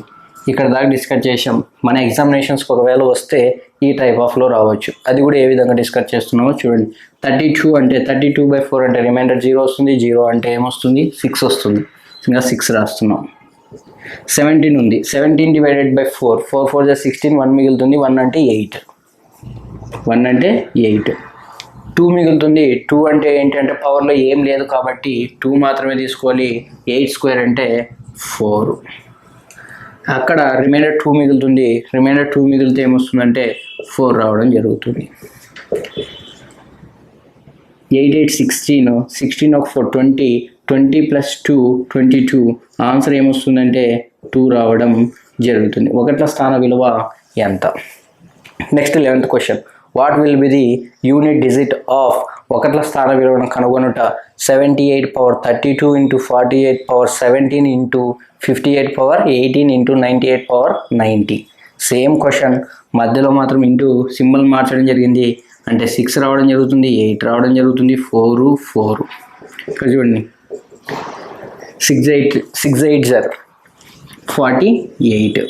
ఇక్కడ దాకా డిస్కస్ చేసాం. మన ఎగ్జామినేషన్స్కి ఒకవేళ వస్తే ఈ టైప్ ఆఫ్లో రావచ్చు. అది కూడా ఏ విధంగా డిస్కస్ చేస్తున్నామో చూడండి. 32 అంటే 32/4 అంటే రిమైండర్ 0 వస్తుంది. 0 అంటే ఏమొస్తుంది? 6 వస్తుంది. ఇంకా 6 రాస్తున్నాం. 17 ఉంది, 17 డివైడెడ్ బై 4, 4 4 జా 16, 1 మిగులుతుంది, 1 అంటే 8, 1 అంటే 8. 2 మిగులుతుంది, 2 అంటే ఏంటంటే పవర్లో ఏం లేదు కాబట్టి 2 మాత్రమే తీసుకోవాలి, 8 స్క్వేర్ అంటే 4. అక్కడ రిమైండర్ 2 మిగులుతుంది, రిమైండర్ 2 మిగిలితే ఏమొస్తుందంటే 4 రావడం జరుగుతుంది. 8 8 16, 16 ఒక 4 20, 20 ప్లస్ 2 22, ఆన్సర్ ఏమొస్తుందంటే 2 రావడం జరుగుతుంది. ఒకట్ల స్థాన విలువ ఎంత? Next 11th question, what will be the unit digit of ఒకట్ల స్థాన విలువను కనుగొనుట 78 power 32 into 48 power 17 into 58 power 18 into 98 power 90. Same question, మధ్యలో మాత్రం ఇంటూ సింబల్ మార్చడం జరిగింది, అంటే 6 రావడం జరుగుతుంది, 8 రావడం జరుగుతుంది, 4 4. ఇక్కడ చూడండి, 6 8 జర్ 48,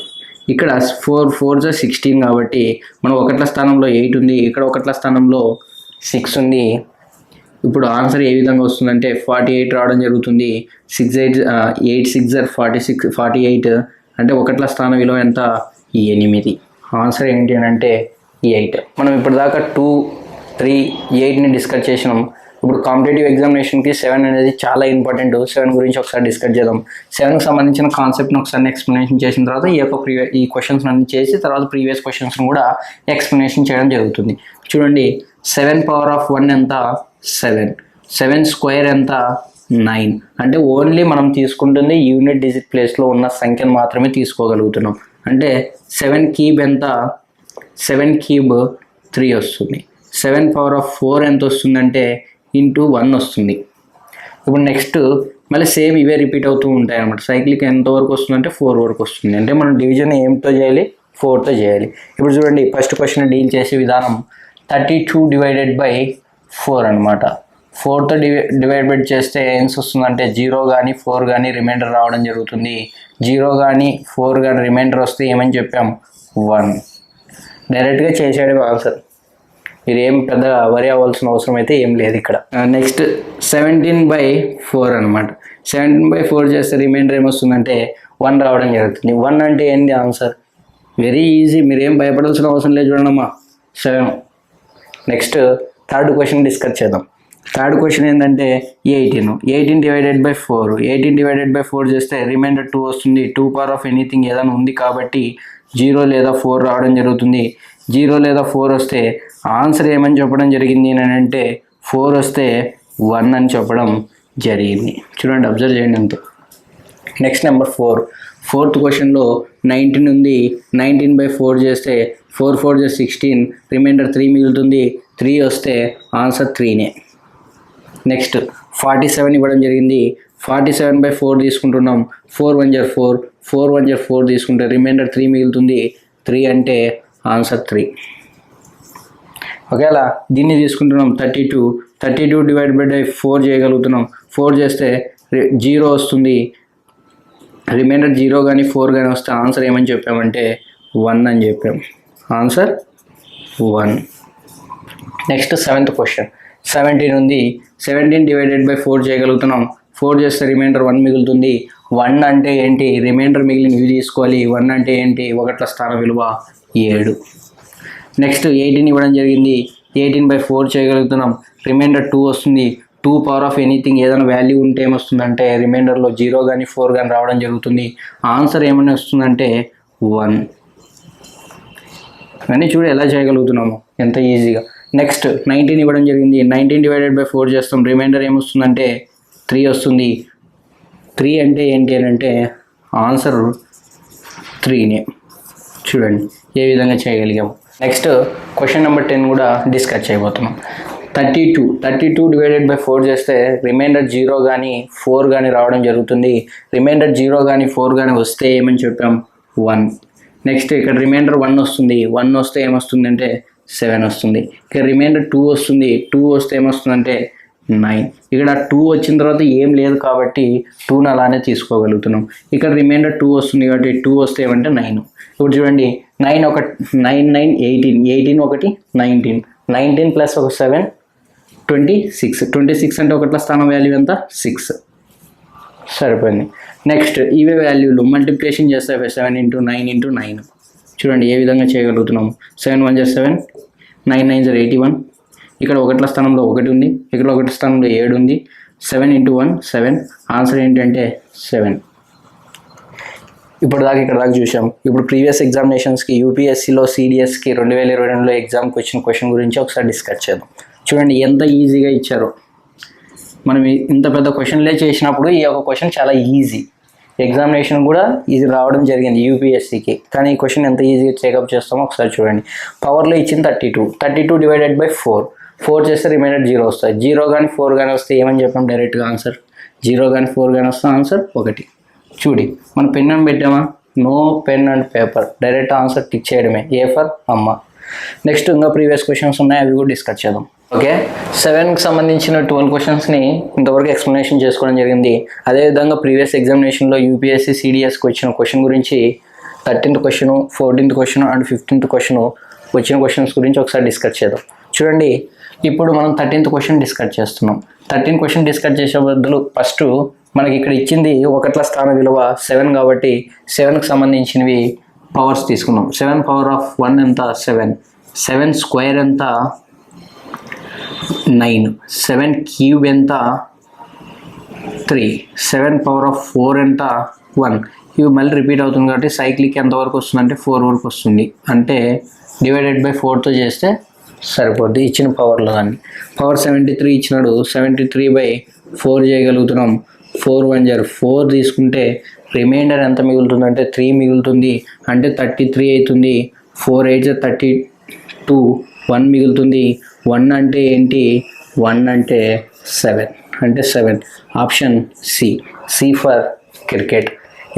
ఇక్కడ 4 4 జర్ 16 కాబట్టి మనం ఒకట్ల స్థానంలో 8 ఉంది, ఇక్కడ ఒకట్ల స్థానంలో 6 ఉంది. ఇప్పుడు ఆన్సర్ ఏ విధంగా వస్తుందంటే 48 రావడం జరుగుతుంది. 8 6 జర్ 48, అంటే ఒకట్ల స్థాన విలువ ఎంత? 8. ఆన్సర్ ఏంటి అని అంటే 8. మనం ఇప్పటిదాకా 2 3 8ని డిస్కస్ చేసినాం. ఇప్పుడు కాంపిటేటివ్ ఎగ్జామినేషన్కి 7 అనేది చాలా ఇంపార్టెంట్. 7 గురించి ఒకసారి డిస్కస్ చేద్దాం. 7కి సంబంధించిన కాన్సెప్ట్ని ఒకసారి ఎక్స్ప్లెనేషన్ చేసిన తర్వాత ఈ క్వశ్చన్స్ అన్ని చేసి తర్వాత ప్రీవియస్ క్వశ్చన్స్ని కూడా ఎక్స్ప్లెనేషన్ చేయడం జరుగుతుంది. చూడండి, 7 పవర్ ఆఫ్ 1 ఎంత? 7. 7 స్క్వేర్ ఎంత? 9. అంటే ఓన్లీ మనం తీసుకుంటుంది యూనిట్ డిజిట్ ప్లేస్లో ఉన్న సంఖ్యను మాత్రమే తీసుకోగలుగుతున్నాం. అంటే 7 క్యూబ్ ఎంత? 7 క్యూబ్ 3 వస్తుంది. 7 పవర్ ఆఫ్ 4 ఎంత వస్తుందంటే ఇంటూ 1 వస్తుంది. ఇప్పుడు నెక్స్ట్ మళ్ళీ సేమ్ ఇవే రిపీట్ అవుతూ ఉంటాయి అన్నమాట. సైక్లిక్ ఎంతవరకు వస్తుందంటే 4 వరకు వస్తుంది. అంటే మనం డివిజన్ ఏమితో చేయాలి? 4తో చేయాలి. ఇప్పుడు చూడండి, ఫస్ట్ క్వశ్చన్ డీల్ చేసే విధానం 32 డివైడెడ్ బై 4 అనమాట. 4తో డివైడ్ చేస్తే ఏన్స్ వస్తుందంటే 0 కానీ 4 కానీ రిమైండర్ రావడం జరుగుతుంది. 0 కానీ 4 కానీ రిమైండర్ వస్తే ఏమని చెప్పాం? 1. డైరెక్ట్గా చేసేయడం ఆన్సర్. మీరు ఏం పెద్ద వరి అవ్వాల్సిన అవసరం అయితే ఏం లేదు ఇక్కడ. నెక్స్ట్ 17/4 అనమాట. 17/4 చేస్తే రిమైండర్ ఏమొస్తుందంటే 1 రావడం జరుగుతుంది. 1 అంటే ఏంటి ఆన్సర్? వెరీ ఈజీ, మీరేం భయపడాల్సిన అవసరం లేదు. చూడండమ్మా, 7. నెక్స్ట్ థర్డ్ క్వశ్చన్ డిస్కస్ చేద్దాం. థర్డ్ క్వశ్చన్ ఏంటంటే 18 డివైడెడ్ బై 4. 18 డివైడెడ్ బై 4 చేస్తే రిమైండర్ 2 వస్తుంది. 2 పవర్ ఆఫ్ ఎనీథింగ్ ఏదైనా ఉంది కాబట్టి 0 లేదా 4 రావడం జరుగుతుంది. 0 లేదా 4 వస్తే ఆన్సర్ ఏమని చెప్పడం జరిగింది అని అంటే 4 వస్తే 1 అని చెప్పడం జరిగింది. చూడండి, అబ్జర్వ్ చేయండి అంతే. Next number 4. 4th క్వశ్చన్లో 19 ఉంది. 19/4 చేస్తే 4 4 జా 16, రిమైండర్ 3 మిగులుతుంది. 3 వస్తే ఆన్సర్ 3నే. నెక్స్ట్ 47 ఇవ్వడం జరిగింది. 47/4 తీసుకుంటున్నాం. 4 1 జా 4, 4 1 జా 4 తీసుకుంటే రిమైండర్ 3 మిగులుతుంది. 3 అంటే ఆన్సర్ 3. ఒకవేళ దీన్ని తీసుకుంటున్నాం 32 డివైడ్ బై 4 చేయగలుగుతున్నాం. 4 చేస్తే 0 వస్తుంది. రిమైండర్ 0 కానీ 4 కానీ వస్తే ఆన్సర్ ఏమని చెప్పామంటే 1 అని చెప్పాం. ఆన్సర్ 1. నెక్స్ట్ 7th క్వశ్చన్ 17 ఉంది. 17 డివైడెడ్ బై 4 చేయగలుగుతున్నాం. 4 చేస్తే రిమైండర్ 1 మిగులుతుంది. 1 అంటే ఏంటి? రిమైండర్ మిగిలిన ఇవి తీసుకోవాలి. 1 అంటే ఏంటి? ఒకట్ల స్థాన విలువ 7. నెక్స్ట్ 18 ఇవ్వడం జరిగింది. 18/4 చేయగలుగుతున్నాం. రిమైండర్ 2 వస్తుంది. 2 పవర్ ఆఫ్ ఎనీథింగ్ ఏదైనా వాల్యూ ఉంటే ఏమొస్తుందంటే రిమైండర్లో 0 కానీ 4 కానీ రావడం జరుగుతుంది. ఆన్సర్ ఏమైనా వస్తుందంటే 1. అన్నీ చూడు ఎలా చేయగలుగుతున్నాము, ఎంత ఈజీగా. నెక్స్ట్ 19 ఇవ్వడం జరిగింది. 19 డివైడెడ్ బై 4 చేస్తాం. రిమైండర్ ఏమొస్తుందంటే 3 వస్తుంది. 3 అంటే ఏంటి అని అంటే ఆన్సర్ 3నే. చూడండి ఏ విధంగా చేయగలిగాము. నెక్స్ట్ క్వశ్చన్ నెంబర్ 10 కూడా డిస్కస్ చేయబోతున్నాం. 32 డివైడెడ్ బై 4 చేస్తే రిమైండర్ 0 కానీ 4 కానీ రావడం జరుగుతుంది. రిమైండర్ 0 కానీ 4 కానీ వస్తే ఏమని చెప్పాం? 1. నెక్స్ట్ ఇక్కడ రిమైండర్ 1 వస్తుంది. 1 వస్తే ఏమొస్తుంది అంటే 7 వస్తుంది. ఇక్కడ రిమైండర్ 2 వస్తుంది. 2 వస్తే ఏమొస్తుందంటే 9. ఇక్కడ 2 వచ్చిన తర్వాత ఏం లేదు కాబట్టి 2ని అలానే తీసుకోగలుగుతున్నాం. ఇక్కడ రిమైండర్ 2 వస్తుంది కాబట్టి 2 వస్తే ఏమంటే 9. ఇప్పుడు చూడండి, 9 1 9 9 18, 18 1 19, 19 ప్లస్ ఒక 7 26. 26 అంటే ఒకట్ల స్థానం వాల్యూ ఎంత? 6. సరిపోయింది. నెక్స్ట్ ఇవే వాల్యూలు మల్టిప్లికేషన్ చేస్తే 7 × 9 × 9 చూడండి ఏ విధంగా చేయగలుగుతున్నాము. 7 1 7, 9 9 81. ఇక్కడ ఒకట్ల స్థానంలో 1 ఉంది, ఇక్కడ ఒకటి స్థానంలో 7 ఉంది. 7 × 1 7. ఆన్సర్ ఏంటంటే 7. ఇప్పుడు దాకా ఇక్కడ దాకా చూసాం. ఇప్పుడు ప్రీవియస్ ఎగ్జామినేషన్స్కి యూపీఎస్సీలో సిడిఎస్కి 2022లో ఎగ్జామ్కి వచ్చిన క్వశ్చన్ గురించి ఒకసారి డిస్కస్ చేద్దాం. చూడండి ఎంత ఈజీగా ఇచ్చారో. మనం ఇంత పెద్ద క్వశ్చన్లే చేసినప్పుడు ఈ ఒక క్వశ్చన్ చాలా ఈజీ. ఎగ్జామినేషన్ కూడా ఇది రావడం జరిగింది యూపీఎస్సీకి, కానీ ఈ క్వశ్చన్ ఎంత ఈజీగా చెకప్ చేస్తామో ఒకసారి చూడండి. పవర్లో ఇచ్చింది 32 డివైడెడ్ బై 4 చేస్తే రిమైండర్ 0 వస్తుంది. 0 కానీ 4 కానీ వస్తే ఏమని చెప్పాం డైరెక్ట్గా ఆన్సర్. 0 కానీ 4 కానీ వస్తే ఆన్సర్ 1. చూడి మనం పెన్ అని పెట్టామా, no pen and paper, direct answer tick చేయడమే. ఏ ఫర్ అమ్మ. నెక్స్ట్ ఇంకా ప్రీవియస్ క్వశ్చన్స్ ఉన్నాయి, అవి కూడా డిస్కస్ చేద్దాం. ఓకే, 7కి సంబంధించిన 12 క్వశ్చన్స్ని ఇంతవరకు ఎక్స్ప్లెనేషన్ చేసుకోవడం జరిగింది. అదేవిధంగా ప్రీవియస్ ఎగ్జామినేషన్లో యూపీఎస్సీ సిడిఎస్కి వచ్చిన క్వశ్చన్ గురించి 13th question, 14th question and 15th question వచ్చిన క్వశ్చన్స్ గురించి ఒకసారి డిస్కస్ చేద్దాం. చూడండి ఇప్పుడు మనం 13th క్వశ్చన్ డిస్కస్ చేస్తున్నాం. 13th క్వశ్చన్ డిస్కస్ చేసే బదులు ఫస్ట్ మనకి ఇక్కడ ఇచ్చింది ఒకట్ల స్థాన విలువ 7 కాబట్టి 7కి సంబంధించినవి పవర్స్ తీసుకున్నాం. 7 పవర్ ఆఫ్ 1 ఎంత 7, 7 స్క్వేర్ ఎంత 9, 7 క్యూబ్ ఎంత 3, 7 పవర్ ఆఫ్ 4 ఎంత 1. ఇవి మళ్ళీ రిపీట్ అవుతుంది కాబట్టి సైక్లిక్ ఎంతవరకు వస్తుంది అంటే 4 వరకు వస్తుంది. అంటే డివైడెడ్ బై 4తో చేస్తే సరిపోద్ది ఇచ్చిన పవర్లో. దాన్ని పవర్ 73 ఇచ్చినాడు, 73/4 చేయగలుగుతున్నాం. 4 1 0 4 తీసుకుంటే రిమైండర్ ఎంత మిగులుతుందంటే 3 మిగులుతుంది. అంటే 33 అవుతుంది. 4 8 32, 1 మిగులుతుంది. 1 అంటే ఏంటి, 1 అంటే 7, అంటే 7. Option C for cricket.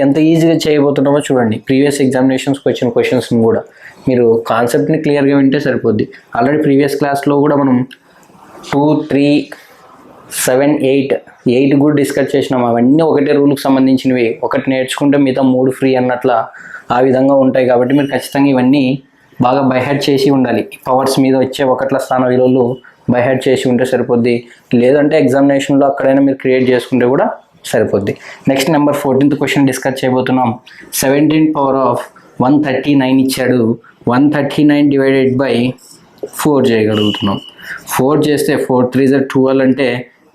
ఎంత ఈజీగా చేయబోతున్నామో చూడండి. ప్రీవియస్ ఎగ్జామినేషన్స్కి వచ్చిన క్వశ్చన్స్ని కూడా మీరు కాన్సెప్ట్ని క్లియర్గా వింటే సరిపోద్ది. ఆల్రెడీ ప్రీవియస్ క్లాస్లో కూడా మనం 2 3 7 8 కూడా డిస్కస్ చేసినాం. అవన్నీ ఒకటే రూల్కి సంబంధించినవి. ఒకటి నేర్చుకుంటే మిగతా 3 ఫ్రీ అన్నట్ల ఆ విధంగా ఉంటాయి. కాబట్టి మీరు ఖచ్చితంగా ఇవన్నీ బాగా బైహార్ట్ చేసి ఉండాలి. పవర్స్ మీద వచ్చే ఒకట్ల స్థాన విలువలు బైహార్ట్ చేసి ఉంటే సరిపోద్ది. లేదంటే ఎగ్జామినేషన్లో అక్కడైనా మీరు క్రియేట్ చేసుకుంటే కూడా సరిపోద్ది. Next number 14th question discuss చేయబోతున్నాం. 17 పవర్ ఆఫ్ 139 ఇచ్చాడు. 139 డివైడెడ్ బై 4 చేయగలుగుతున్నాం. 4 చేస్తే 4 3 12 అంటే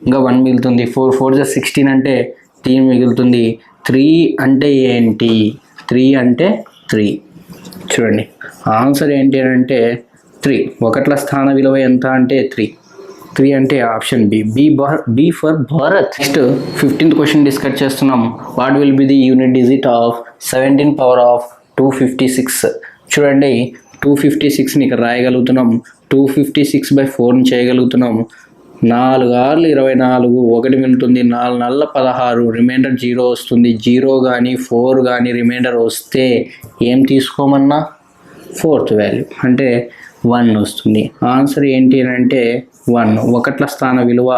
ఇంకా 1 మిగులుతుంది. 4 4 16 అంటే 3 మిగులుతుంది. 3 అంటే ఏంటి, 3 అంటే 3. చూడండి ఆన్సర్ ఏంటి అంటే 3. ఒకట్ల స్థాన విలువ ఎంత అంటే 3 అంటే option B for Bharat. Next 15th question discuss చేస్తున్నాం. What will be the unit digit of 17 power of 256. చూడండి 256ని ఇక్కడ రాయగలుగుతున్నాం. 256/4 చేయగలుగుతున్నాం. 4 6 24, 1 మిగులుతుంది. 4 9 16, రిమైండర్ 0 వస్తుంది. 0 కానీ 4 కానీ రిమైండర్ వస్తే ఏం తీసుకోమన్నా 4th వాల్యూ అంటే 1 వస్తుంది. ఆన్సర్ ఏంటి అంటే 1. ఒకట్ల స్థాన విలువ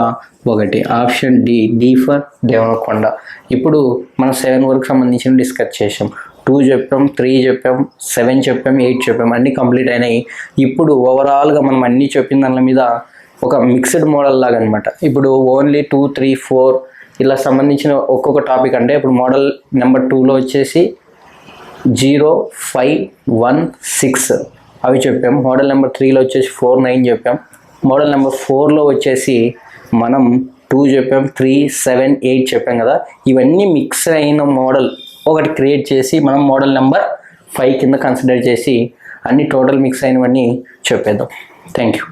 1. Option D for Devanakonda. ఇప్పుడు మనం 7 వరకు సంబంధించిన డిస్కస్ చేసాం. 2 చెప్పాం, 3 చెప్పాం, 7 చెప్పాం, 8 చెప్పాం, అన్నీ కంప్లీట్ అయినాయి. ఇప్పుడు ఓవరాల్గా మనం అన్నీ చెప్పిన దాని మీద ఒక మిక్స్డ్ మోడల్ లాగా అనమాట. ఇప్పుడు ఓన్లీ 2 3 4 ఇలా సంబంధించిన ఒక్కొక్క టాపిక్. అంటే ఇప్పుడు మోడల్ నెంబర్ 2లో వచ్చేసి 0 5 1 6 అవి చెప్పాం. మోడల్ నెంబర్ 3లో వచ్చేసి 4 9 చెప్పాం. మోడల్ నెంబర్ 4లో వచ్చేసి మనం 2 చెప్పాం, 3 7 8 చెప్పాం కదా. ఇవన్నీ మిక్స్ అయిన మోడల్ ఒకటి క్రియేట్ చేసి మనం మోడల్ నెంబర్ 5 కింద కన్సిడర్ చేసి అన్ని టోటల్ మిక్స్ అయినవన్నీ చెప్పేద్దాం. Thank you.